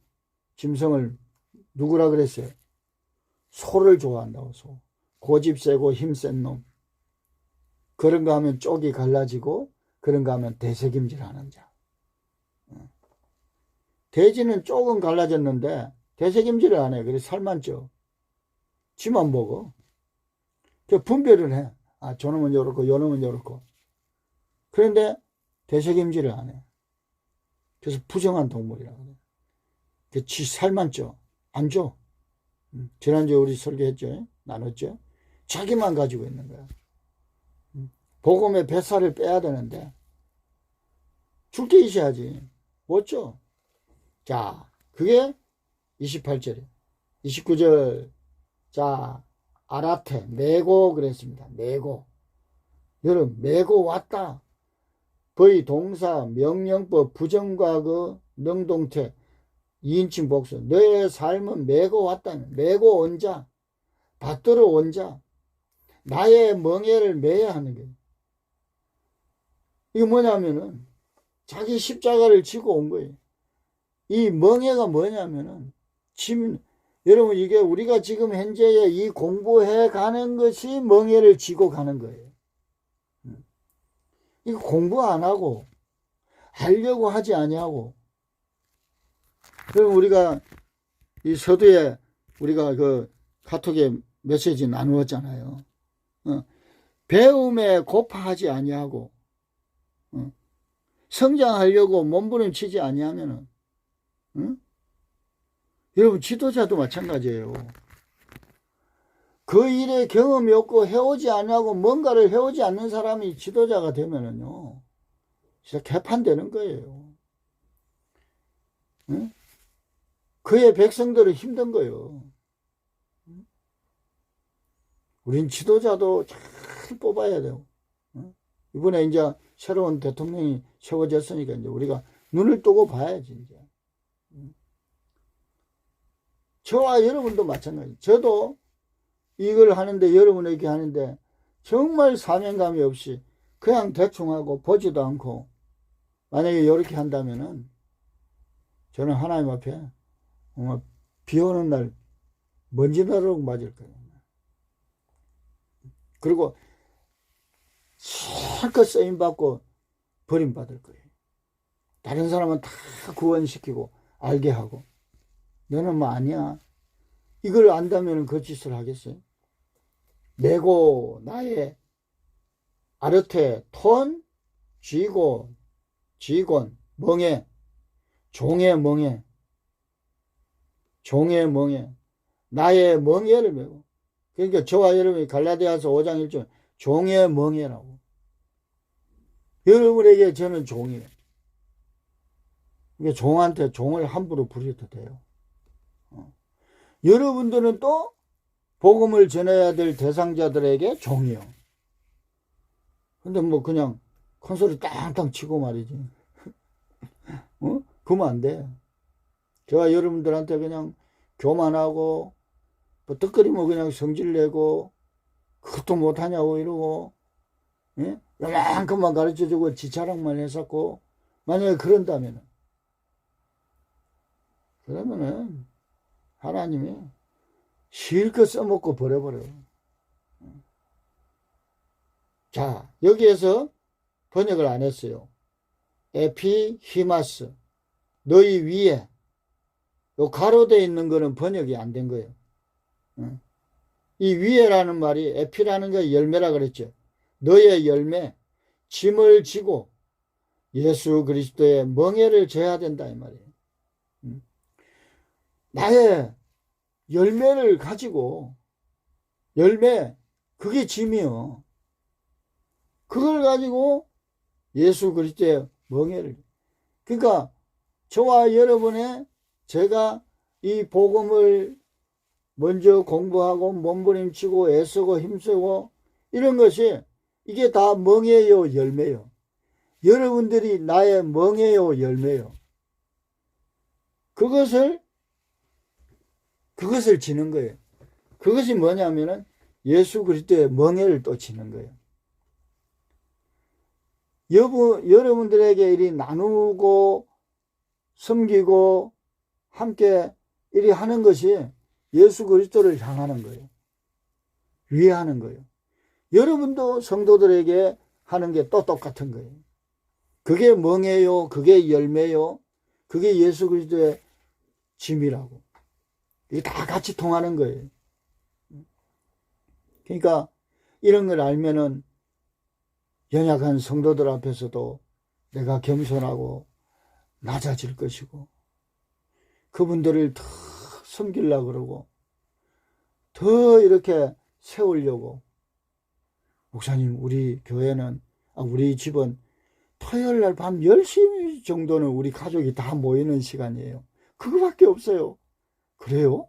S1: 짐승을 누구라 그랬어요? 소를 좋아한다고. 소. 고집 세고 힘센 놈. 그런가 하면 쪽이 갈라지고 그런가 하면 되새김질 하는 자. 돼지는 쪽은 갈라졌는데 되새김질을 안 해. 그래서 살만 쪄. 지만 먹어. 분별을 해. 아, 저놈은 요렇고 요놈은 요렇고. 그런데 되새김질을 안 해. 그래서 부정한 동물이라고 그래. 지 살만 쪄. 안 줘. 지난주에 우리 설교했죠. 나눴죠. 자기만 가지고 있는 거야. 복음의 뱃살을 빼야 되는데 줄 게 있어야지. 못 줘. 자, 그게 28절이에요. 29절. 자, 아라테, 메고 그랬습니다. 메고. 여러분, 메고 왔다. 거의 동사, 명령법, 부정과거, 능동태, 2인칭 복수. 너의 삶은 메고 왔다는, 메고 온 자, 받들어 온 자, 나의 멍에를 매야 하는 거예요. 이게 뭐냐면은, 자기 십자가를 지고 온 거예요. 이 멍에가 뭐냐면은, 여러분, 이게 우리가 지금 현재에 이 공부해 가는 것이 멍에를 지고 가는 거예요. 이거 공부 안 하고, 하려고 하지 아니하고, 그럼 우리가 이 서두에 우리가 그 카톡에 메시지 나누었잖아요. 배움에 고파하지 아니하고, 성장하려고 몸부림치지 아니하면은, 여러분 지도자도 마찬가지예요. 그 일에 경험이 없고 해오지 않고 뭔가를 해오지 않는 사람이 지도자가 되면은요, 진짜 개판되는 거예요. 그의 백성들은 힘든 거예요. 우린 지도자도 잘 뽑아야 돼요. 이번에 이제 새로운 대통령이 세워졌으니까 이제 우리가 눈을 뜨고 봐야지, 이제. 저와 여러분도 마찬가지. 저도 이걸 하는데, 여러분에게 하는데, 정말 사명감이 없이 그냥 대충 하고 보지도 않고, 만약에 이렇게 한다면은, 저는 하나님 앞에 비 오는 날 먼지 나르고 맞을 거예요. 그리고 실컷 쓰임받고 버림받을 거예요. 다른 사람은 다 구원시키고 알게 하고, 너는 뭐 아니야. 이걸 안다면 그 짓을 하겠어요? 내고 나의 아르테, 톤, 쥐고, 쥐곤, 멍에, 종의 멍에, 종의 멍에, 나의 멍에를 메고. 그러니까 저와 여러분이 갈라디아서 5장 1절 종의 멍에라고. 여러분에게 저는 종이에요. 그러니까 종한테 종을 함부로 부려도 돼요. 여러분들은 또 복음을 전해야 될 대상자들에게 종이요. 근데 뭐 그냥 큰소리 땅땅 치고 말이지. 그러면 안 돼. 제가 여러분들한테 그냥 교만하고 뭐 뜻거리면 그냥 성질내고 그것도 못하냐고 이러고, 예? 요만큼만 가르쳐주고 지자랑만 했었고, 만약에 그런다면은 하나님이 실컷 써먹고 버려버려요. 자, 여기에서 번역을 안 했어요. 에피히마스, 너희 위에, 요 가로되어 있는 거는 번역이 안 된 거예요. 이 위에라는 말이 에피라는 게 열매라 그랬죠. 너의 열매, 짐을 지고 예수 그리스도의 멍에를 져야 된다 이 말이에요. 나의 열매를 가지고, 열매, 그게 짐이요. 그걸 가지고 예수 그리스도의 멍에를. 그러니까 저와 여러분의, 제가 이 복음을 먼저 공부하고 몸부림치고 애쓰고 힘쓰고 이런 것이, 이게 다 멍에요, 열매요. 여러분들이 나의 멍에요, 열매요. 그것을 지는 거예요. 그것이 뭐냐면은 예수 그리스도의 멍에를 또 지는 거예요. 여러분들에게 이리 나누고 섬기고 함께 이리 하는 것이 예수 그리스도를 향하는 거예요. 위하는 거예요. 여러분도 성도들에게 하는 게 또 똑같은 거예요. 그게 멍에요. 그게 열매요. 그게 예수 그리스도의 짐이라고. 이게 다 같이 통하는 거예요. 그러니까 이런 걸 알면은 연약한 성도들 앞에서도 내가 겸손하고 낮아질 것이고 그분들을 더 섬기려고 그러고 더 이렇게 세우려고. 목사님, 우리 교회는, 우리 집은 토요일날 밤 10시 정도는 우리 가족이 다 모이는 시간이에요. 그거밖에 없어요. 그래요?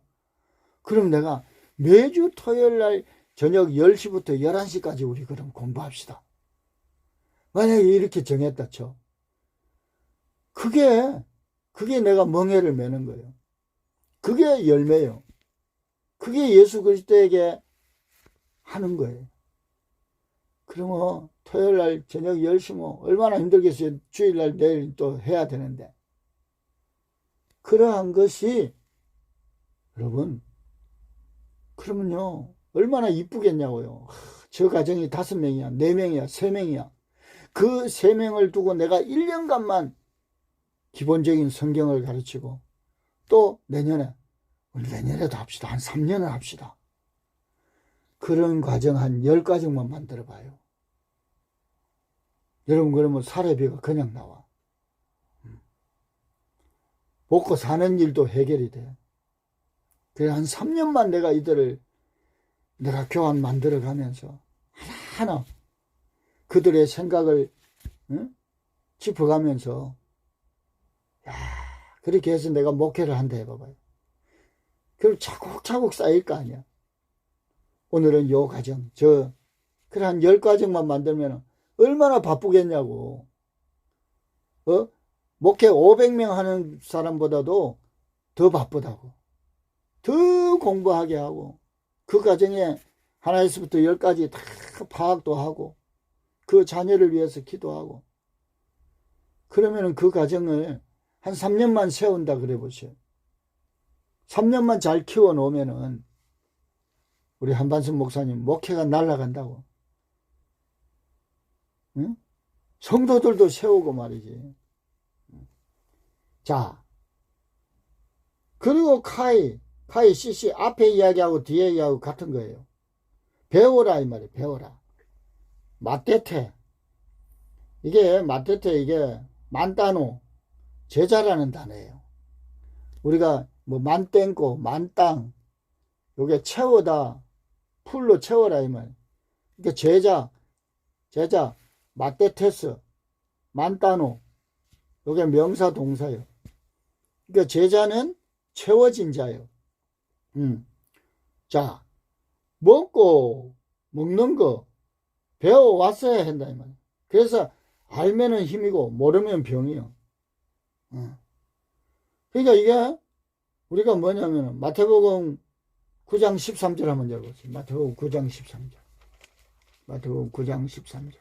S1: 그럼 내가 매주 토요일날 저녁 10시부터 11시까지 우리 그럼 공부합시다. 만약에 이렇게 정했다 쳐. 그게 내가 멍에를 매는 거예요. 그게 열매예요. 그게 예수 그리스도에게 하는 거예요. 그러면 토요일날 저녁 10시 얼마나 힘들겠어요. 주일날 내일 또 해야 되는데. 그러한 것이 여러분, 그러면요 얼마나 이쁘겠냐고요. 저 가정이 5명이야 4명이야 3명이야. 그 3명을 두고 내가 1년간만 기본적인 성경을 가르치고 또 내년에도 합시다. 한 3년을 합시다. 그런 과정 한 10가정만 만들어 봐요. 여러분, 그러면 사례비가 그냥 나와. 먹고 사는 일도 해결이 돼. 그래서 한 3년만 내가 교환 만들어 가면서 하나하나 그들의 생각을 짚어가면서 그렇게 해서 내가 목회를 한다 해봐봐요. 그럼 차곡차곡 쌓일 거 아니야. 오늘은 요 과정, 그래 한 10과정만 만들면 얼마나 바쁘겠냐고. 목회 500명 하는 사람보다도 더 바쁘다고. 더 공부하게 하고, 그 과정에 하나에서부터 10까지 다 파악도 하고, 그 자녀를 위해서 기도하고, 그러면은 그 과정을 한 3년만 세운다 그래 보세요. 3년만 잘 키워 놓으면은 우리 한반순 목사님 목회가 날아간다고. 응? 성도들도 세우고 말이지. 자, 그리고 카이 CC 앞에 이야기하고 뒤에 이야기하고 같은 거예요. 배워라 이 말이에요. 배워라. 마테테. 이게 만따노 제자라는 단어예요. 우리가 만땡고 만땅 요게 채워다 풀로 채워라 이 말. 그러니까 제자 마테테스 만따노 요게 명사 동사예요. 그러니까 제자는 채워진 자예요. 자, 먹는 거 배워왔어야 한다 이 말. 그래서 알면은 힘이고 모르면 병이요. 그러니까 이게 우리가 뭐냐면 마태복음 9장 13절 한번 읽어보세요. 마태복음 9장 13절. 마태복음 9장 13절.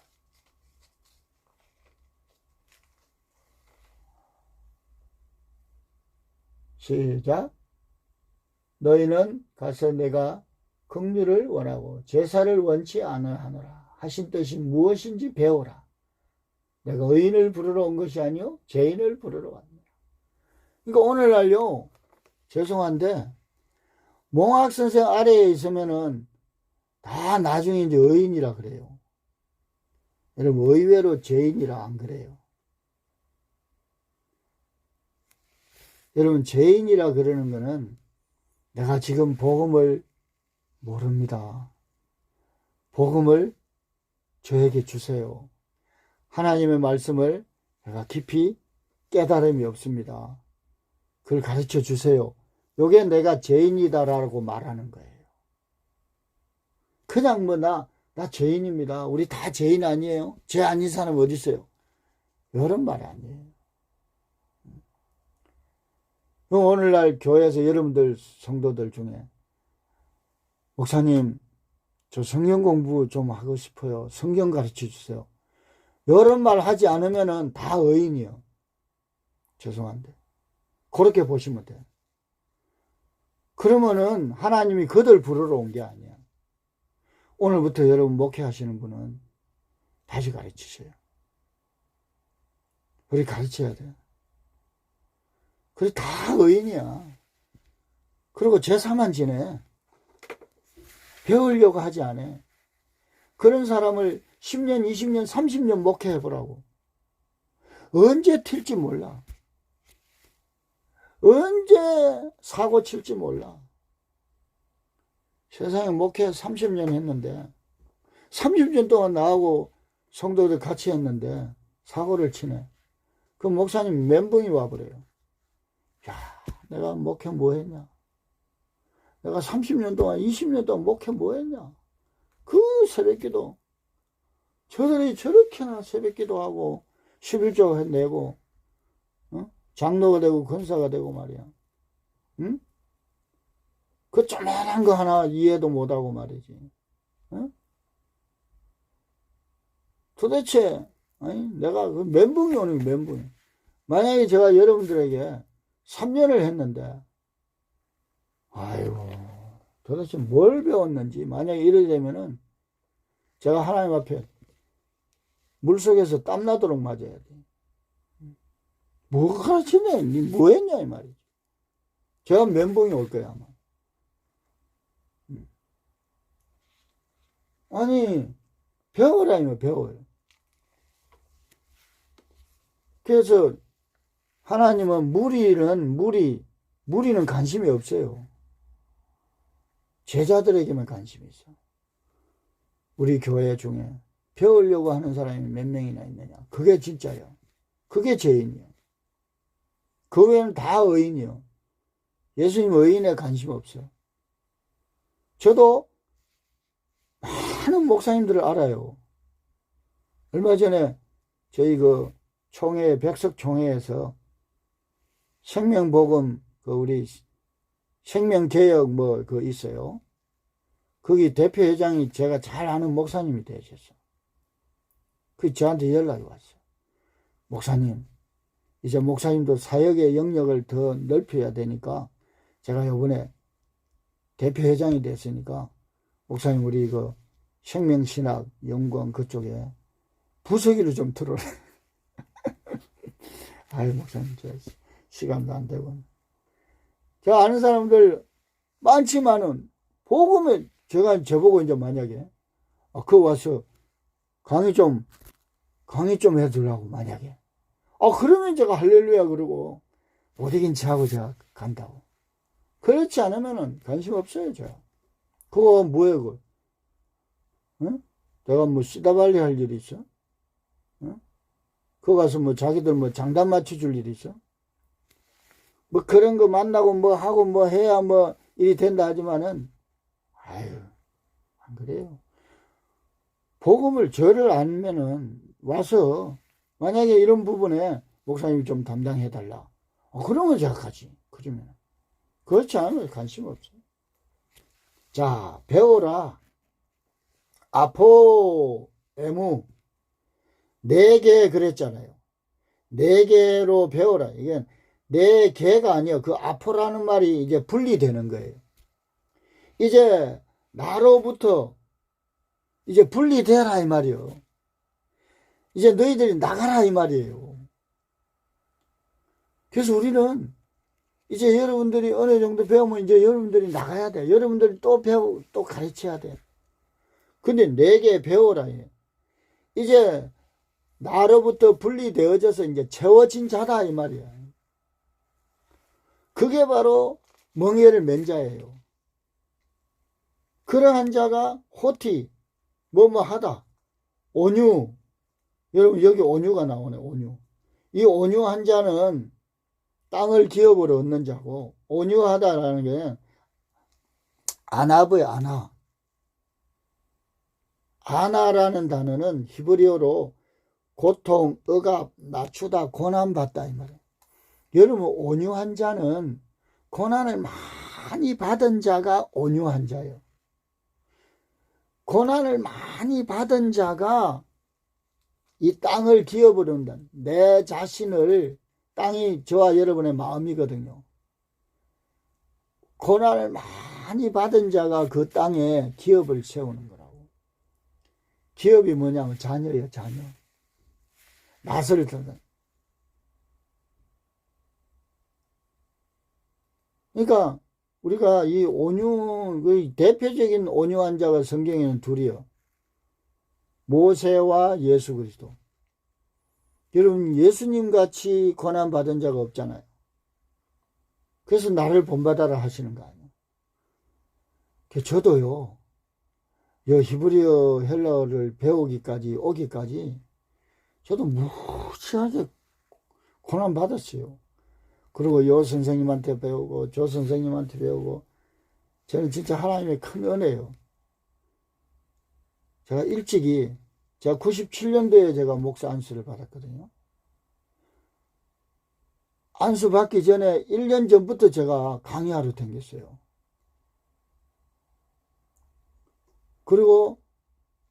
S1: 시작. 너희는 가서 내가 긍휼을 원하고 제사를 원치 않으하노라 하신 뜻이 무엇인지 배우라. 내가 의인을 부르러 온 것이 아니요 죄인을 부르러 왔노라. 그러니까 오늘날요, 죄송한데 몽학 선생 아래에 있으면은 다 나중에 이제 의인이라 그래요. 여러분, 의외로 죄인이라 안 그래요. 여러분, 죄인이라 그러는 거는 내가 지금 복음을 모릅니다. 복음을 저에게 주세요. 하나님의 말씀을 내가 깊이 깨달음이 없습니다. 그걸 가르쳐 주세요. 요게 내가 죄인이다라고 말하는 거예요. 그냥 나 죄인입니다. 우리 다 죄인 아니에요? 죄 아닌 사람 어디 있어요? 이런 말 아니에요. 오늘날 교회에서 여러분들 성도들 중에 목사님, 저 성경 공부 좀 하고 싶어요. 성경 가르쳐 주세요. 이런 말 하지 않으면은 다 의인이요. 죄송한데. 그렇게 보시면 돼요. 그러면은 하나님이 그들 부르러 온 게 아니야. 오늘부터 여러분 목회하시는 분은 다시 가르치세요. 우리 가르쳐야 돼요. 그래, 다 의인이야. 그리고 제사만 지내. 배우려고 하지 않아. 그런 사람을 10년, 20년, 30년 목회해보라고. 언제 튈지 몰라. 언제 사고 칠지 몰라. 세상에 목회 30년 했는데 30년 동안 나하고 성도들 같이 했는데 사고를 치네. 그 목사님 멘붕이 와버려요. 야, 내가 목회 뭐 했냐? 내가 30년 동안 20년 동안 목회 뭐 했냐? 그 새벽기도 저들이 저렇게나 새벽기도 하고 11조 내고 장로가 되고 권사가 되고 말이야. 응? 그 조그만한 거 하나 이해도 못하고 말이지. 응? 도대체 아니 내가 그 멘붕이 오는 게 멘붕이. 만약에 제가 여러분들에게 3년을 했는데 아이고 도대체 뭘 배웠는지 만약에 이래 되면은 제가 하나님 앞에 물속에서 땀나도록 맞아야 돼. 뭐가 가르쳤냐? 니 뭐 했냐? 이 말이지. 제가 멘붕이 올 거야, 아마. 아니, 배워라니요, 배워요. 그래서 하나님은 무리는 관심이 없어요. 제자들에게만 관심이 있어. 우리 교회 중에 배우려고 하는 사람이 몇 명이나 있느냐. 그게 진짜요. 그게 죄인이요. 그 외에는 다 의인이요. 예수님 의인에 관심 없어요. 저도 많은 목사님들을 알아요. 얼마 전에 저희 그 총회, 백석총회에서 생명복음, 우리 생명개혁 그 있어요. 거기 대표회장이 제가 잘 아는 목사님이 되셨어. 그 저한테 연락이 왔어요. 목사님, 이제 목사님도 사역의 영역을 더 넓혀야 되니까 제가 이번에 대표회장이 됐으니까 목사님 우리 그 생명신학 연구원 그쪽에 부서기를 좀 들어라. 아유 목사님 저 시간도 안 되고. 제가 아는 사람들 많지만은 복음에 제가 저보고 이제 만약에 그거 와서 강의 좀 해주려고 만약에 그러면 제가 할렐루야 그러고 못 이긴지 하고 제가 간다고. 그렇지 않으면은 관심 없어요 제가. 그거 뭐예요 그거? 응? 내가 뭐 쓰다발리 할 일이 있어? 응? 그거 가서 뭐 자기들 뭐 장단 맞춰줄 일이 있어? 뭐 그런 거 만나고 뭐 하고 뭐 해야 뭐 일이 된다 하지만은 아유 안 그래요. 복음을 저를 알면은 와서 만약에 이런 부분에 목사님이 좀 담당해달라. 그러면 제가 가지. 그러면. 그렇지 않으면 관심 없어요. 자, 배워라. 아포, 에무. 4개 그랬잖아요. 4개로 배워라. 이게 4개가 아니에요. 그 아포라는 말이 이제 분리되는 거예요. 이제 나로부터 이제 분리되라 이 말이요. 이제 너희들이 나가라 이 말이에요. 그래서 우리는 이제 여러분들이 어느 정도 배우면 이제 여러분들이 나가야 돼. 여러분들이 또 배우고 또 가르쳐야 돼. 근데 4개 배워라. 이제 나로부터 분리되어져서 이제 채워진 자다 이 말이야. 그게 바로 멍에를 맨 자예요. 그러한 자가 호티 하다 온유. 여러분 여기 온유가 나오네. 온유. 이 온유한 자는 땅을 기업으로 얻는 자고 온유하다라는 게 아나브의 아나. 아나라는 단어는 히브리어로 고통, 억압, 낮추다, 고난받다 이 말이에요. 여러분 온유한 자는 고난을 많이 받은 자가 온유한 자예요. 고난을 많이 받은 자가 이 땅을 기어버린다. 내 자신을, 땅이 저와 여러분의 마음이거든요. 고난을 많이 받은 자가 그 땅에 기업을 세우는 거라고. 기업이 뭐냐면 자녀예요, 자녀. 낯을 들다. 그러니까 우리가 이 온유, 그 대표적인 온유한 자가 성경에는 둘이요. 모세와 예수 그리스도. 여러분, 예수님 같이 고난 받은 자가 없잖아요. 그래서 나를 본받아라 하시는 거 아니에요. 저도요, 히브리어 헬라어를 배우기까지, 오기까지, 저도 무지하게 고난 받았어요. 그리고 요 선생님한테 배우고, 저 선생님한테 배우고, 저는 진짜 하나님의 큰 은혜예요. 제가 일찍이, 제가 97년도에 제가 목사 안수를 받았거든요. 안수 받기 전에 1년 전부터 제가 강의하러 다녔어요. 그리고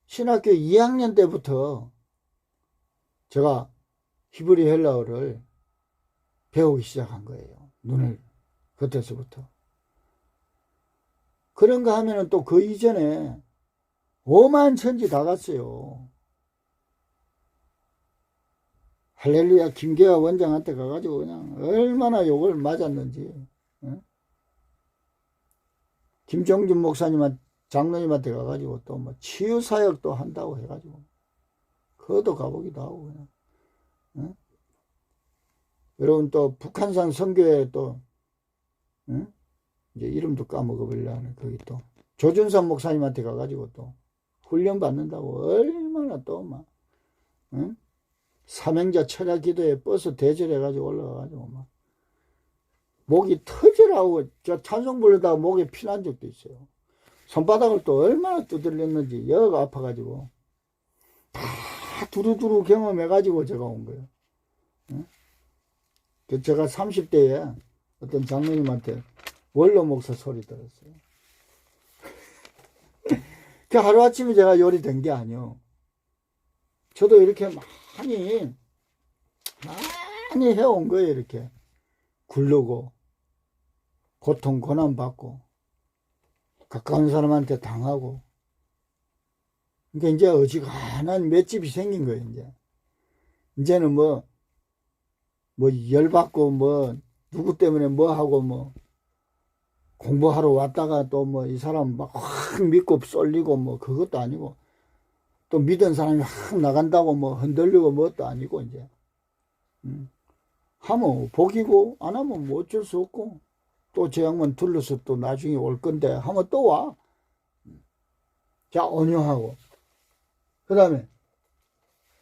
S1: 신학교 2학년 때부터 제가 히브리 헬라어를 배우기 시작한 거예요. 눈을, 그때서부터. 그런가 하면은 또 그 이전에 오만 천지 다 갔어요. 할렐루야 김계화 원장한테 가가지고 그냥 얼마나 욕을 맞았는지. 응? 김종준 목사님한테, 장로님한테 가가지고 또 뭐 치유사역도 한다고 해가지고 그것도 가보기도 하고 그냥. 응? 여러분 또 북한산 선교회 또 응? 이제 이름도 까먹어버리려네. 거기 또 조준삼 목사님한테 가가지고 또 훈련 받는다고 얼마나 또 막 응? 삼행자 철야 기도에 버스 대절해가지고 올라가가지고 막 목이 터지라고 저 찬송 부르다가 목에 피난 적도 있어요. 손바닥을 또 얼마나 두들렸는지 여가 아파가지고 다 두루두루 경험해가지고 제가 온 거예요. 응? 제가 30대에 어떤 장로님한테 원로 목사 소리 들었어요. 그 하루아침에 제가 요리 된 게 아니요. 저도 이렇게 많이 해온 거예요. 이렇게 굴르고 고통 고난 받고 가까운 사람한테 당하고. 그러니까 이제 어지간한 맷집이 생긴 거예요. 이제는 뭐 열받고 뭐 누구 때문에 뭐 하고 뭐 공부하러 왔다가 또 뭐 이 사람 막 확 믿고 쏠리고 뭐 그것도 아니고 또 믿은 사람이 확 나간다고 뭐 흔들리고 뭣도 아니고 이제 하면 복이고 안 하면 뭐 어쩔 수 없고 또 저 양반 둘러서 또 나중에 올 건데 하면 또 와. 자, 온유하고 그 다음에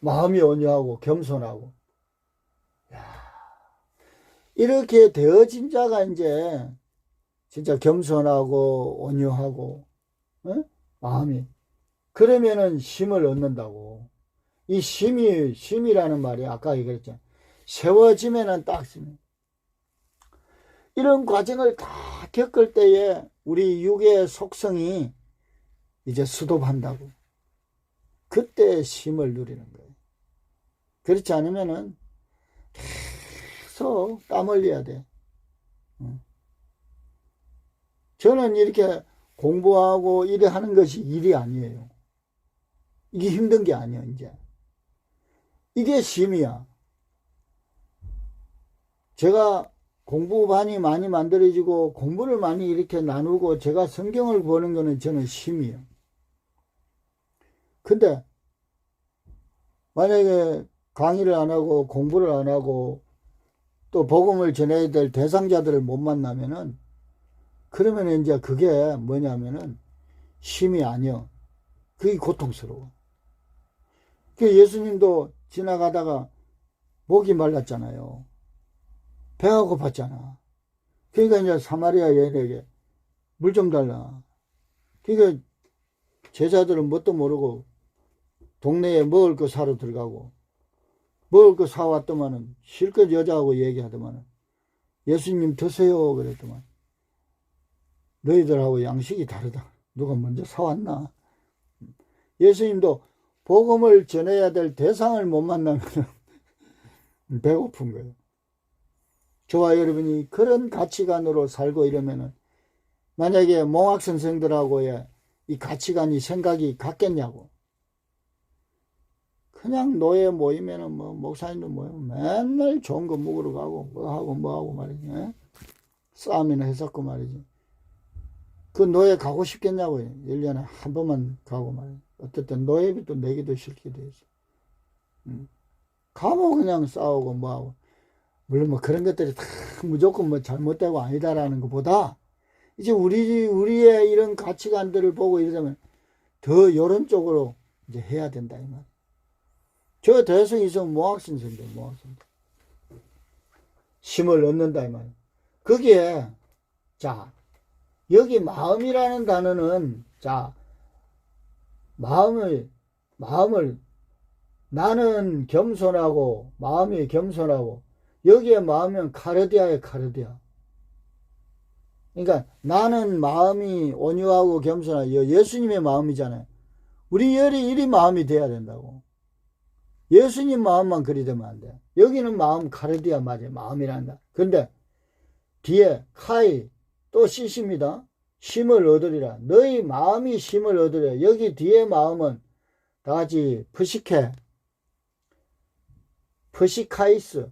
S1: 마음이 온유하고 겸손하고. 야, 이렇게 되어진 자가 이제 진짜 겸손하고 온유하고 마음이, 그러면은 힘을 얻는다고. 이 힘이라는 말이 아까 얘기했잖아요. 세워지면은 딱 이런 과정을 다 겪을 때에 우리 육의 속성이 이제 수도한다고. 그때 힘을 누리는 거예요. 그렇지 않으면은 계속 땀 흘려야 돼. 저는 이렇게 공부하고 일을 하는 것이 일이 아니에요. 이게 힘든 게 아니에요, 이제. 이게 쉼이야. 제가 공부반이 많이 만들어지고 공부를 많이 이렇게 나누고 제가 성경을 보는 거는 저는 쉼이에요. 근데 만약에 강의를 안 하고 공부를 안 하고 또 복음을 전해야 될 대상자들을 못 만나면은, 그러면 이제 그게 뭐냐면은 쉼이 아니요. 그게 고통스러워. 그 예수님도 지나가다가 목이 말랐잖아요. 배가 고팠잖아. 그러니까 이제 사마리아 여인에게 물 좀 달라. 그러니까 제자들은 뭣도 모르고 동네에 먹을 거 사러 들어가고 먹을 거 사왔더만은 실컷 여자하고 얘기하더만은 예수님 드세요 그랬더만 너희들하고 양식이 다르다. 누가 먼저 사왔나? 예수님도 복음을 전해야 될 대상을 못 만나면 배고픈 거예요. 저와 여러분이 그런 가치관으로 살고 이러면은 만약에 몽학 선생들하고의 이 가치관이 생각이 같겠냐고. 그냥 노예 모이면은 뭐 목사님도 모이면 맨날 좋은 거 먹으러 가고 뭐 하고 말이지. 싸움이나 했었고 말이지. 그 노예 가고 싶겠냐고요. 1년에 한 번만 가고 말이지. 어쨌든 노예비도 내기도 싫기도 해서. 가면 그냥 싸우고 뭐하고. 물론 뭐 그런 것들이 다 무조건 뭐 잘못되고 아니다라는 것보다 이제 우리의 이런 가치관들을 보고 이러자면 더 이런 쪽으로 이제 해야 된다 이 말. 저 대성이 있으면 모학신선데 힘을 얻는다 이 말. 거기에 자 여기 마음이라는 단어는 자 마음을 나는 겸손하고 마음이 겸손하고 여기에 마음은 카르디아에 카르디아. 그러니까 나는 마음이 온유하고 겸손하고 예수님의 마음이잖아요. 우리 열이 이리 마음이 돼야 된다고. 예수님 마음만 그리 되면 안 돼. 여기는 마음 카르디아 맞아요. 마음이란다. 그런데 뒤에 카이 또 시십니다. 쉼을 얻으리라. 너희 마음이 쉼을 얻으리라. 여기 뒤에 마음은 다 같이 프시카이스.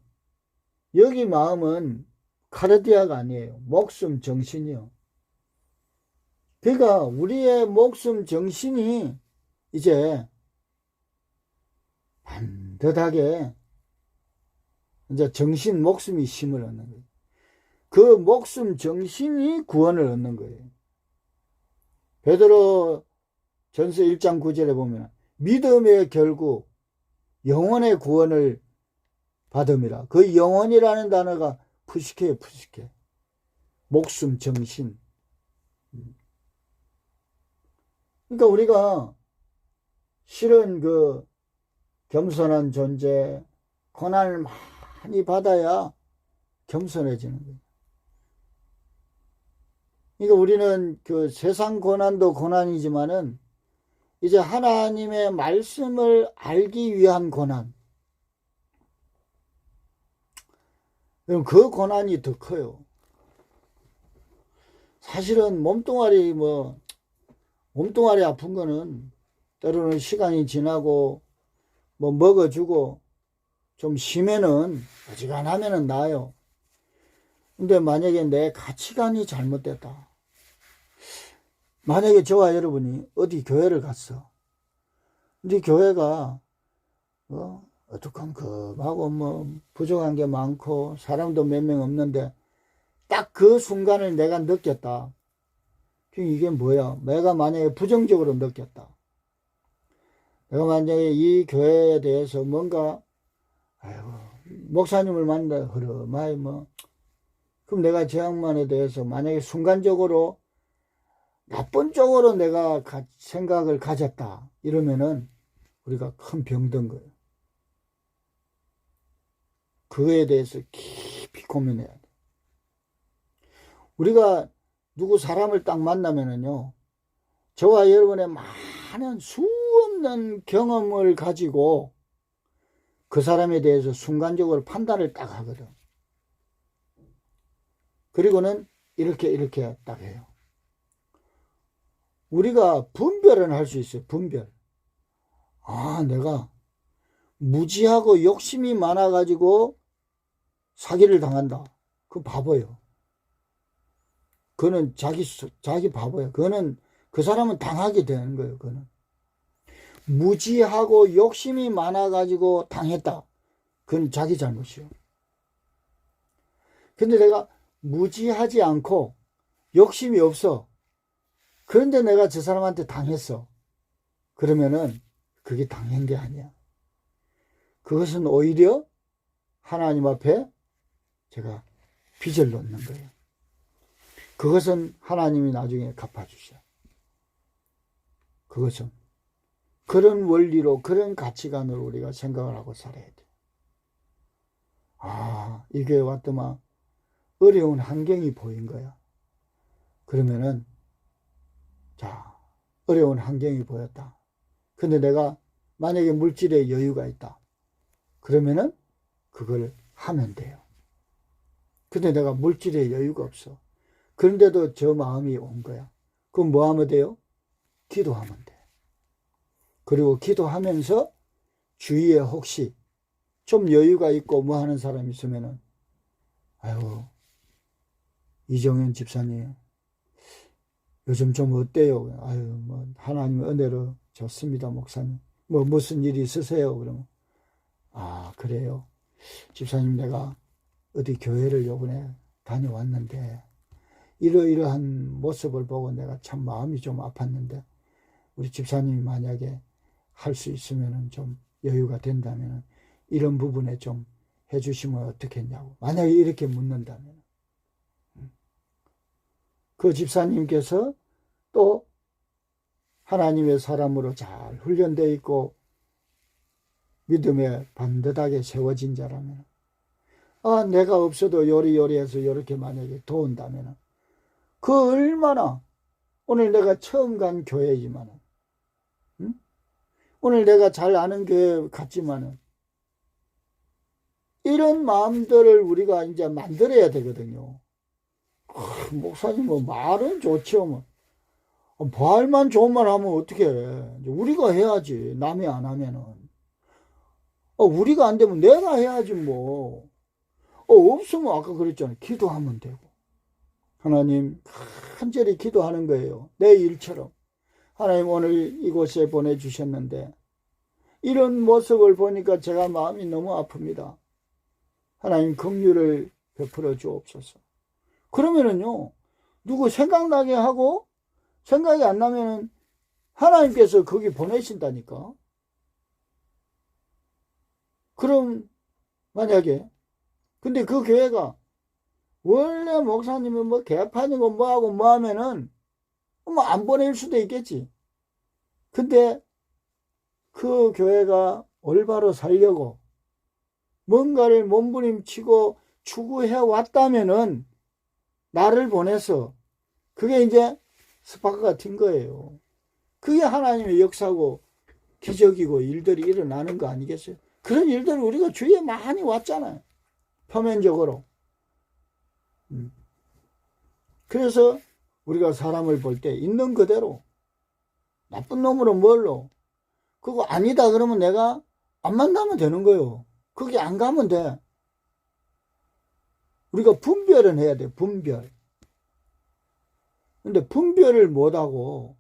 S1: 여기 마음은 카르디아가 아니에요. 목숨 정신이요. 그러니까 우리의 목숨 정신이 이제 반듯하게 이제 정신 목숨이 힘을 얻는 거예요. 그 목숨 정신이 구원을 얻는 거예요. 베드로 전서 1장 9절에 보면 믿음의 결국 영혼의 구원을 받음이라. 그 영혼이라는 단어가 푸시케예요. 푸시케. 목숨 정신. 그러니까 우리가 실은 그 겸손한 존재, 고난을 많이 받아야 겸손해지는 거예요. 그러니까 우리는 그 세상 고난도 고난이지만은 이제 하나님의 말씀을 알기 위한 고난. 그럼 그 고난이 더 커요. 사실은 몸뚱아리 아픈 거는 때로는 시간이 지나고 뭐 먹어주고 좀 쉬면은 어지간하면은 나아요. 근데 만약에 내 가치관이 잘못됐다. 만약에 저와 여러분이 어디 교회를 갔어. 근데 교회가 어두컴컴하고 뭐 부족한 게 많고 사람도 몇 명 없는데 딱 그 순간을 내가 느꼈다. 이게 뭐야? 내가 만약에 부정적으로 느꼈다. 내가 만약에 이 교회에 대해서 뭔가 목사님을 만나 흐름하이 그럼 내가 제 양반에 대해서 만약에 순간적으로 나쁜 쪽으로 내가 생각을 가졌다. 이러면은 우리가 큰 병든 거예요. 그거에 대해서 깊이 고민해야 돼. 우리가 누구 사람을 딱 만나면은요, 저와 여러분의 많은 수없는 경험을 가지고 그 사람에 대해서 순간적으로 판단을 딱 하거든. 그리고는 이렇게 딱 해요. 우리가 분별은 할 수 있어요. 분별. 내가 무지하고 욕심이 많아가지고 사기를 당한다. 그거 바보예요. 그거는 자기 바보예요. 그거는 그 사람은 당하게 되는 거예요. 그거는 무지하고 욕심이 많아가지고 당했다. 그건 자기 잘못이요. 근데 내가 무지하지 않고 욕심이 없어. 그런데 내가 저 사람한테 당했어. 그러면은 그게 당한 게 아니야. 그것은 오히려 하나님 앞에 제가 빚을 놓는 거예요. 그것은 하나님이 나중에 갚아주셔. 그것은 그런 원리로 그런 가치관으로 우리가 생각을 하고 살아야 돼. 이 교회 왔더만 어려운 환경이 보인 거야. 그러면은 어려운 환경이 보였다. 근데 내가 만약에 물질에 여유가 있다. 그러면은 그걸 하면 돼요. 근데 내가 물질에 여유가 없어. 그런데도 저 마음이 온 거야. 그럼 뭐 하면 돼요? 기도하면 돼. 그리고 기도하면서 주위에 혹시 좀 여유가 있고 뭐 하는 사람이 있으면은, 아유, 이정현 집사님, 요즘 좀 어때요? 아유, 뭐, 하나님 은혜로 좋습니다, 목사님. 뭐, 무슨 일이 있으세요? 그러면, 아, 그래요. 집사님, 내가 어디 교회를 요번에 다녀왔는데, 이러이러한 모습을 보고 내가 참 마음이 좀 아팠는데, 우리 집사님이 만약에 할 수 있으면은 좀 여유가 된다면은, 이런 부분에 좀 해주시면 어떻겠냐고. 만약에 이렇게 묻는다면, 그 집사님께서 또 하나님의 사람으로 잘 훈련되어 있고 믿음에 반듯하게 세워진 자라면, 아, 내가 없어도 요리요리해서 이렇게 만약에 도운다면, 그 얼마나, 오늘 내가 처음 간 교회이지만은, 응? 오늘 내가 잘 아는 교회 같지만은, 이런 마음들을 우리가 이제 만들어야 되거든요. 목사님, 뭐, 말은 좋지요, 뭐. 말만 좋은 말 하면 어떻게 해. 우리가 해야지, 남이 안 하면은. 우리가 안 되면 내가 해야지, 뭐. 없으면 아까 그랬잖아요. 기도하면 되고. 하나님, 간절히 기도하는 거예요. 내 일처럼. 하나님, 오늘 이곳에 보내주셨는데, 이런 모습을 보니까 제가 마음이 너무 아픕니다. 하나님, 긍휼을 베풀어 주옵소서. 그러면은요, 누구 생각나게 하고, 생각이 안 나면은 하나님께서 거기 보내신다니까. 그럼 만약에 근데 그 교회가 원래 목사님은 뭐 개판이고 뭐하고 뭐 하면은 뭐 안 보낼 수도 있겠지. 근데 그 교회가 올바로 살려고 뭔가를 몸부림치고 추구해 왔다면은 나를 보내서 그게 이제 스파크가 튄 거예요. 그게 하나님의 역사고 기적이고 일들이 일어나는 거 아니겠어요? 그런 일들이 우리가 주위에 많이 왔잖아요. 표면적으로. 그래서 우리가 사람을 볼 때 있는 그대로 나쁜 놈으로 뭘로 그거 아니다 그러면 내가 안 만나면 되는 거예요. 거기 안 가면 돼. 우리가 분별은 해야 돼. 분별. 근데 분별을 못하고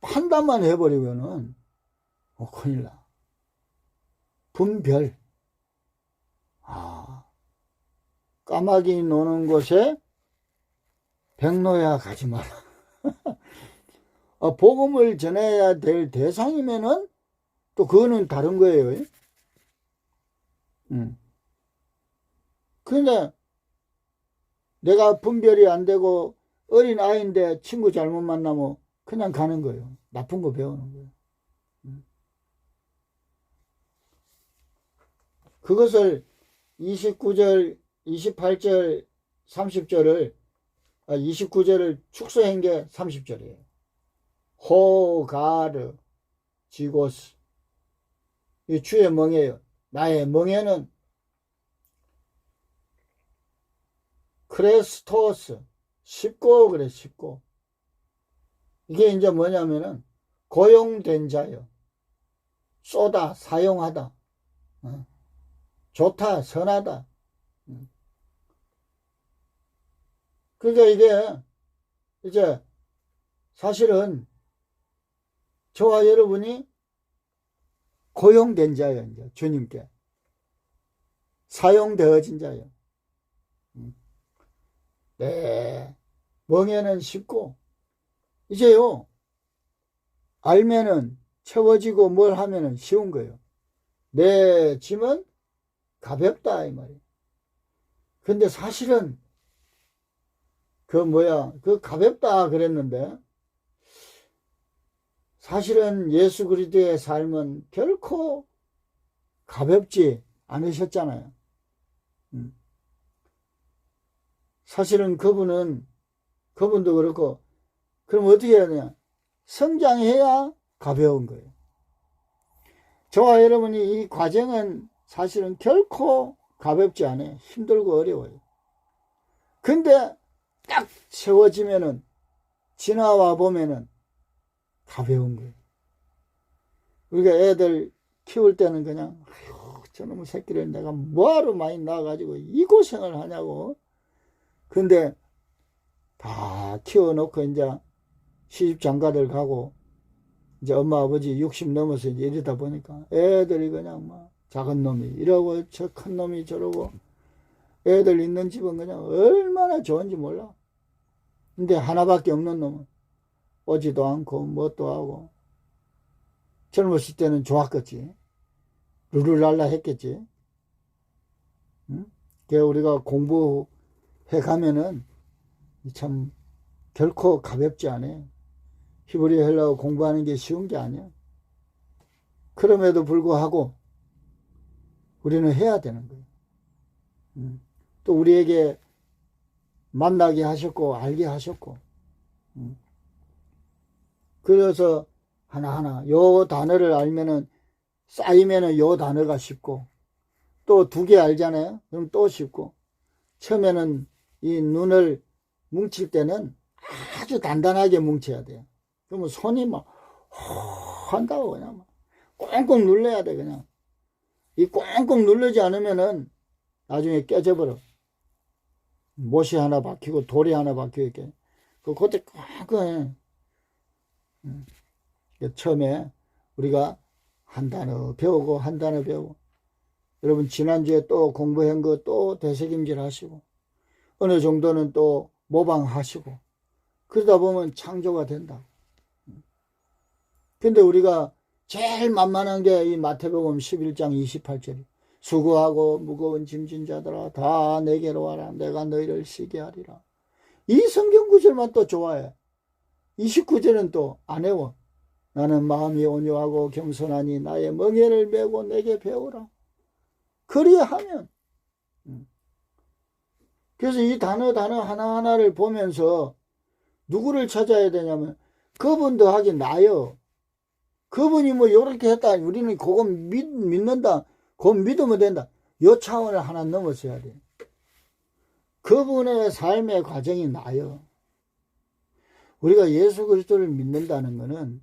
S1: 판단만 해버리면은 큰일 나. 분별. 까마귀 노는 곳에 백로야 가지 마라. 복음을 전해야 될 대상이면은 또 그거는 다른 거예요. 그런데 내가 분별이 안 되고 어린 아이인데 친구 잘못 만나면 그냥 가는 거예요. 나쁜 거 배우는 거예요. 그것을 29절, 28절, 30절을 29절을 축소한 게 30절이에요. 호가르 지고스. 이 주의 멍에요. 나의 멍에는 크레스토스. 쉽고 그래, 쉽고. 이게 이제 뭐냐면은 고용된 자요. 쏘다, 사용하다. 좋다, 선하다. 그러니까 이게 이제 사실은 저와 여러분이 고용된 자예요. 이제 주님께 사용되어진 자예요. 네, 멍에는 쉽고 이제요 알면은 채워지고 뭘 하면은 쉬운 거예요. 내 짐은 가볍다 이 말이에요. 근데 사실은 그 가볍다 그랬는데 사실은 예수 그리스도의 삶은 결코 가볍지 않으셨잖아요. 사실은 그분도 그렇고, 그럼 어떻게 해야 되냐? 성장해야 가벼운 거예요. 저와 여러분이 이 과정은 사실은 결코 가볍지 않아요. 힘들고 어려워요. 근데 딱 세워지면은, 지나와 보면은 가벼운 거예요. 우리가 애들 키울 때는 그냥, 아유, 저놈의 새끼를 내가 뭐하러 많이 낳아가지고 이 고생을 하냐고. 근데 다 키워놓고 이제 시집 장가들 가고, 이제 엄마 아버지 60 넘어서 이제 이러다 보니까 애들이 그냥 막 작은 놈이 이러고 저 큰 놈이 저러고, 애들 있는 집은 그냥 얼마나 좋은지 몰라. 근데 하나밖에 없는 놈은 오지도 않고 뭣도 하고. 젊었을 때는 좋았겠지. 룰루랄라 했겠지. 응? 그래 우리가 공부해 가면은 참 결코 가볍지 않아요. 히브리 헬라어 공부하는 게 쉬운 게 아니야. 그럼에도 불구하고 우리는 해야 되는 거예요. 또 우리에게 만나게 하셨고 알게 하셨고. 그래서 하나하나 요 단어를 알면은 쌓이면은 요 단어가 쉽고, 또 2개 알잖아요. 그럼 또 쉽고. 처음에는 이 눈을 뭉칠 때는 아주 단단하게 뭉쳐야 돼요. 그러면 손이 막 한다고 그냥 막 꽁꽁 눌러야 돼. 그냥 이 꽁꽁 누르지 않으면은 나중에 깨져버려. 못이 하나 박히고 돌이 하나 박혀 이렇게. 그때 꽁꽁 해. 처음에 우리가 한 단어 배우고 한 단어 배우고, 여러분 지난주에 또 공부한 거 또 되새김질 하시고, 어느 정도는 또 모방하시고, 그러다 보면 창조가 된다. 근데 우리가 제일 만만한 게 이 마태복음 11장 28절. 수고하고 무거운 짐진 자들아 다 내게로 와라. 내가 너희를 쉬게 하리라. 이 성경 구절만 또 좋아해. 29절은 또 안 외워. 나는 마음이 온유하고 겸손하니 나의 멍에를 메고 내게 배우라. 그리하면. 그래서 이 단어 하나하나를 보면서 누구를 찾아야 되냐면 그분도 하긴 나요. 그분이 뭐 요렇게 했다. 우리는 그거 믿는다. 그거 믿으면 된다. 요 차원을 하나 넘어서야 돼. 그분의 삶의 과정이 나요. 우리가 예수 그리스도를 믿는다는 것은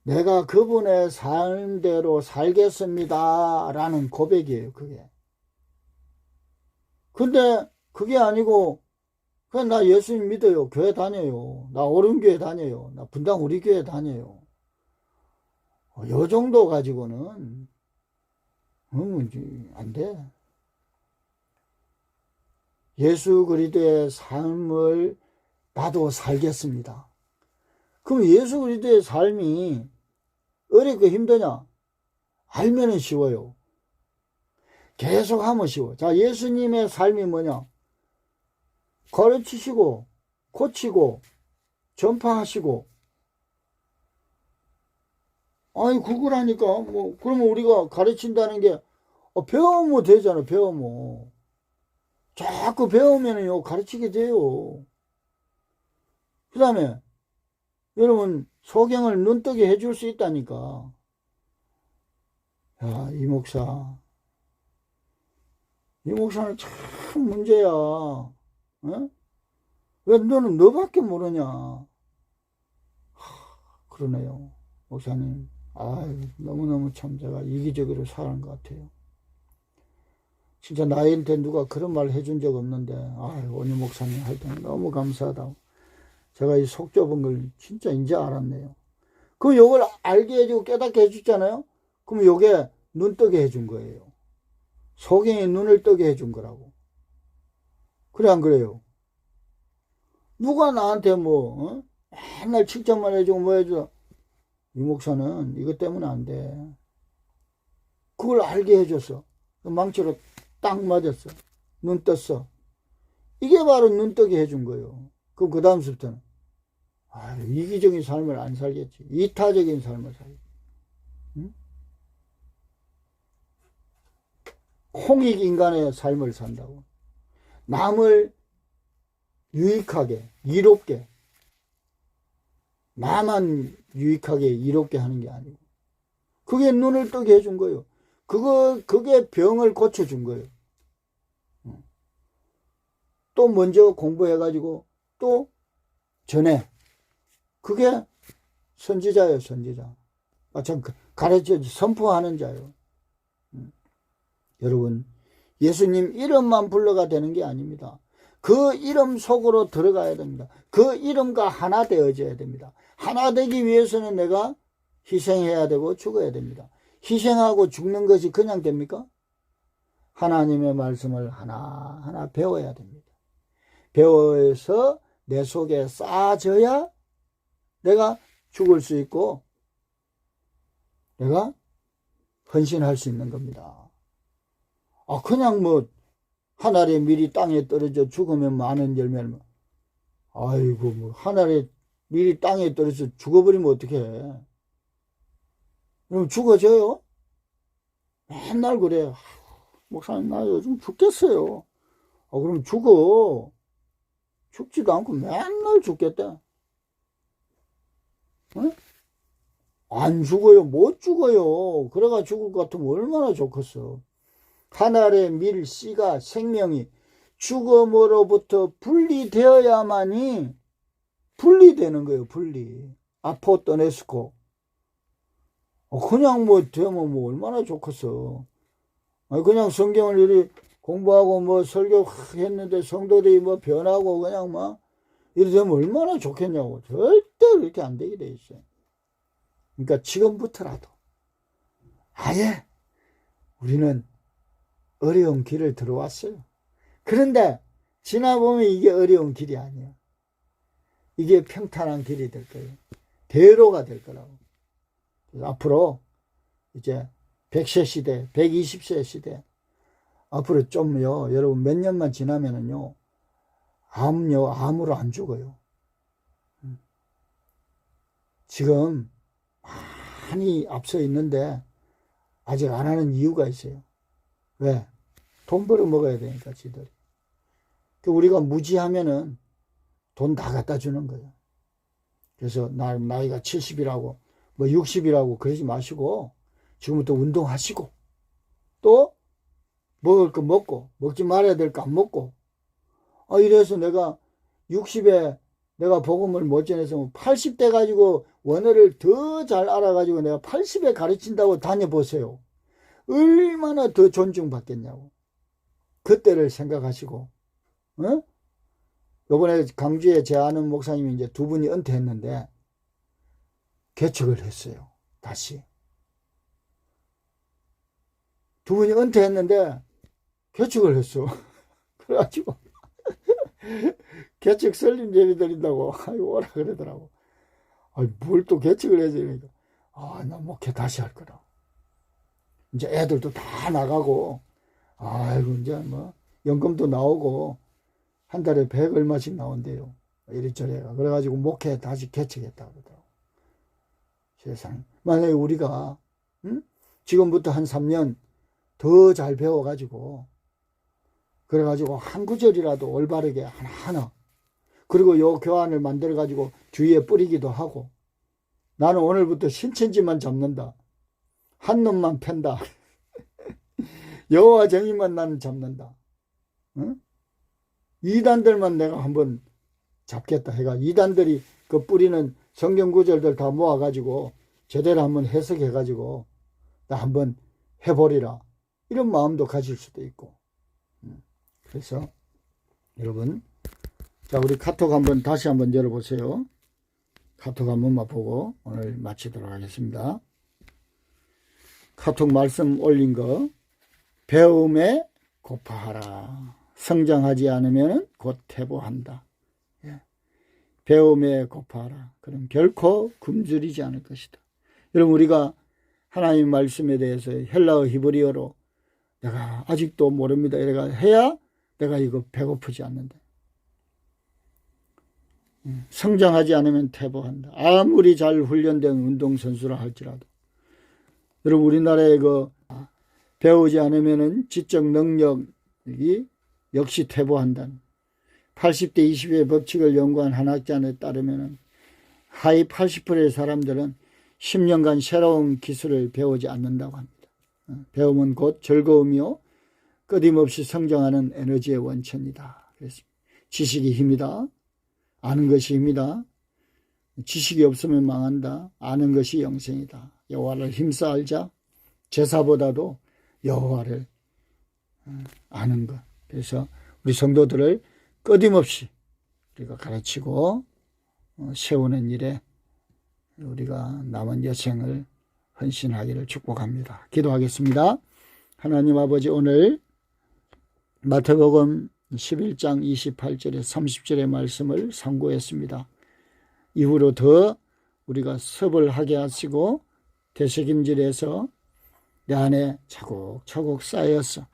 S1: 내가 그분의 삶대로 살겠습니다 라는 고백이에요. 그게. 근데 그게 아니고 그냥 나 예수님 믿어요. 교회 다녀요. 나 오른교회 다녀요. 나 분당 우리 교회 다녀요. 요 정도 가지고는 안 돼. 예수 그리스도의 삶을 나도 살겠습니다. 그럼 예수 그리스도의 삶이 어렵고 힘드냐? 알면은 쉬워요. 계속 하면 쉬워. 자, 예수님의 삶이 뭐냐? 가르치시고 고치고 전파하시고. 아니 그거라니까. 뭐 그러면 우리가 가르친다는 게 배우면 되잖아. 배우면 자꾸 배우면요 가르치게 돼요. 그 다음에 여러분 소경을 눈뜨게 해줄 수 있다니까. 야, 이 목사는 참 문제야. 어? 왜 너는 너밖에 모르냐? 그러네요, 목사님. 너무너무 참 제가 이기적으로 사는 것 같아요. 진짜 나이한테 누가 그런 말 해준 적 없는데, 원희 목사님 하여튼 너무 감사하다고. 제가 이 속 좁은 걸 진짜 이제 알았네요. 그럼 요걸 알게 해주고 깨닫게 해줬잖아요? 그럼 요게 눈 뜨게 해준 거예요. 소경이 눈을 뜨게 해준 거라고. 그래, 안 그래요? 누가 나한테 맨날 칭찬만 해주고 뭐 해줘. 이 목사는 이것 때문에 안 돼. 그걸 알게 해줬어. 망치로 딱 맞았어. 눈 떴어. 이게 바로 눈 뜨게 해준 거예요. 그럼 그 다음부터는 이기적인 삶을 안 살겠지. 이타적인 삶을 살겠지. 응? 홍익 인간의 삶을 산다고. 남을 유익하게, 이롭게, 나만 유익하게, 이롭게 하는 게 아니고 그게 눈을 뜨게 해준 거예요. 그게 병을 고쳐준 거예요. 또 먼저 공부해가지고 또 전에. 그게 선지자예요, 선지자. 참 가르쳐 선포하는 자예요. 여러분, 예수님 이름만 불러가 되는 게 아닙니다. 그 이름 속으로 들어가야 됩니다. 그 이름과 하나 되어져야 됩니다. 하나 되기 위해서는 내가 희생해야 되고 죽어야 됩니다. 희생하고 죽는 것이 그냥 됩니까? 하나님의 말씀을 하나하나 배워야 됩니다. 배워서 내 속에 쌓아져야 내가 죽을 수 있고 내가 헌신할 수 있는 겁니다. 그냥 뭐 하늘의 밀이 땅에 떨어져 죽으면 많은 열매를, 아이고 뭐 하늘의 밀이 땅에 떨어져 죽어버리면 어떡해. 그럼 죽어져요? 맨날 그래. 목사님 나 요즘 죽겠어요. 그럼 죽어. 죽지도 않고 맨날 죽겠다. 응? 안 죽어요. 못 죽어요. 그래가 죽을 것 같으면 얼마나 좋겠어. 하늘의 밀 씨가 생명이 죽음으로부터 분리되어야만이 분리되는 거예요. 분리. 아포토네스코. 그냥 뭐 되면 뭐 얼마나 좋겠어. 그냥 성경을 이리 공부하고 뭐 설교 했는데 성도들이 뭐 변하고 그냥 막 이래 되면 얼마나 좋겠냐고. 절대 그렇게 안 되게 돼 있어요. 그러니까 지금부터라도 아예 우리는 어려운 길을 들어왔어요. 그런데 지나보면 이게 어려운 길이 아니에요. 이게 평탄한 길이 될 거예요. 대로가 될 거라고. 앞으로 이제 100세 시대, 120세 시대, 앞으로 좀요, 여러분 몇 년만 지나면은요, 암으로 안 죽어요. 지금 많이 앞서 있는데 아직 안 하는 이유가 있어요. 왜? 돈 벌어 먹어야 되니까 지들이. 우리가 무지하면은 돈 다 갖다 주는 거예요. 그래서 나이가 70이라고 뭐 60이라고 그러지 마시고 지금부터 운동하시고 또 먹을 거 먹고 먹지 말아야 될 거 안 먹고 이래서 내가 60에 내가 복음을 못 전해서 80대 가지고 원어를 더 잘 알아가지고 내가 80에 가르친다고 다녀보세요. 얼마나 더 존중받겠냐고. 그때를 생각하시고, 요번에 강주에 제 아는 목사님이 이제 두 분이 은퇴했는데, 개척을 했어요. 다시. 두 분이 은퇴했는데, 개척을 했어. 그래가지고, 개척 설립 예배 드린다고, 오라 그러더라고. 뭘 또 개척을 해서 그러니까, 나 목회 다시 할 거라. 이제 애들도 다 나가고, 이제 뭐, 연금도 나오고, 한 달에 100 얼마씩 나온대요. 이리저리. 그래가지고 목회 다시 개척했다 그러더라고. 세상에. 만약에 우리가, 지금부터 한 3년 더 잘 배워가지고, 그래가지고 한 구절이라도 올바르게 하나하나, 그리고 요 교환을 만들어가지고 주위에 뿌리기도 하고, 나는 오늘부터 신천지만 잡는다. 한 놈만 팬다. 여호와 정의만 나는 잡는다. 응? 이단들만 내가 한번 잡겠다 해가 이단들이 그 뿌리는 성경 구절들 다 모아가지고 제대로 한번 해석해가지고 나 한번 해보리라. 이런 마음도 가질 수도 있고. 그래서 여러분, 자 우리 카톡 한번 다시 한번 열어보세요. 카톡 한 번만 보고 오늘 마치도록 하겠습니다. 카톡 말씀 올린 거, 배움에 고파하라. 성장하지 않으면 곧 퇴보한다. 배움에 고파하라. 그럼 결코 굶주리지 않을 것이다. 여러분, 우리가 하나님 말씀에 대해서 헬라어 히브리어로 내가 아직도 모릅니다. 이래가 해야 내가 이거 배고프지 않는다. 성장하지 않으면 퇴보한다. 아무리 잘 훈련된 운동선수라 할지라도. 여러분, 우리나라에 배우지 않으면 지적 능력이 역시 퇴보한다는 80대 20의 법칙을 연구한 한 학자에 따르면 하위 80%의 사람들은 10년간 새로운 기술을 배우지 않는다고 합니다. 배움은 곧 즐거움이요 끊임없이 성장하는 에너지의 원천이다. 그래서 지식이 힘이다. 아는 것이 힘이다. 지식이 없으면 망한다. 아는 것이 영생이다. 여호와를 힘써 알자. 제사보다도 여호와를 아는 것. 그래서 우리 성도들을 끊임없이 우리가 가르치고 세우는 일에 우리가 남은 여생을 헌신하기를 축복합니다. 기도하겠습니다. 하나님 아버지, 오늘 마태복음 11장 28절에 30절의 말씀을 상고했습니다. 이후로 더 우리가 섭을하게 하시고 되새김질해서 내 안에 차곡차곡 쌓여서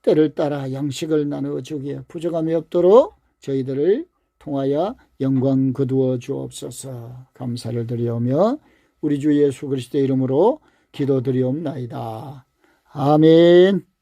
S1: 때를 따라 양식을 나누어 주기에 부족함이 없도록 저희들을 통하여 영광 거두어 주옵소서. 감사를 드리오며 우리 주 예수 그리스도의 이름으로 기도드리옵나이다. 아멘.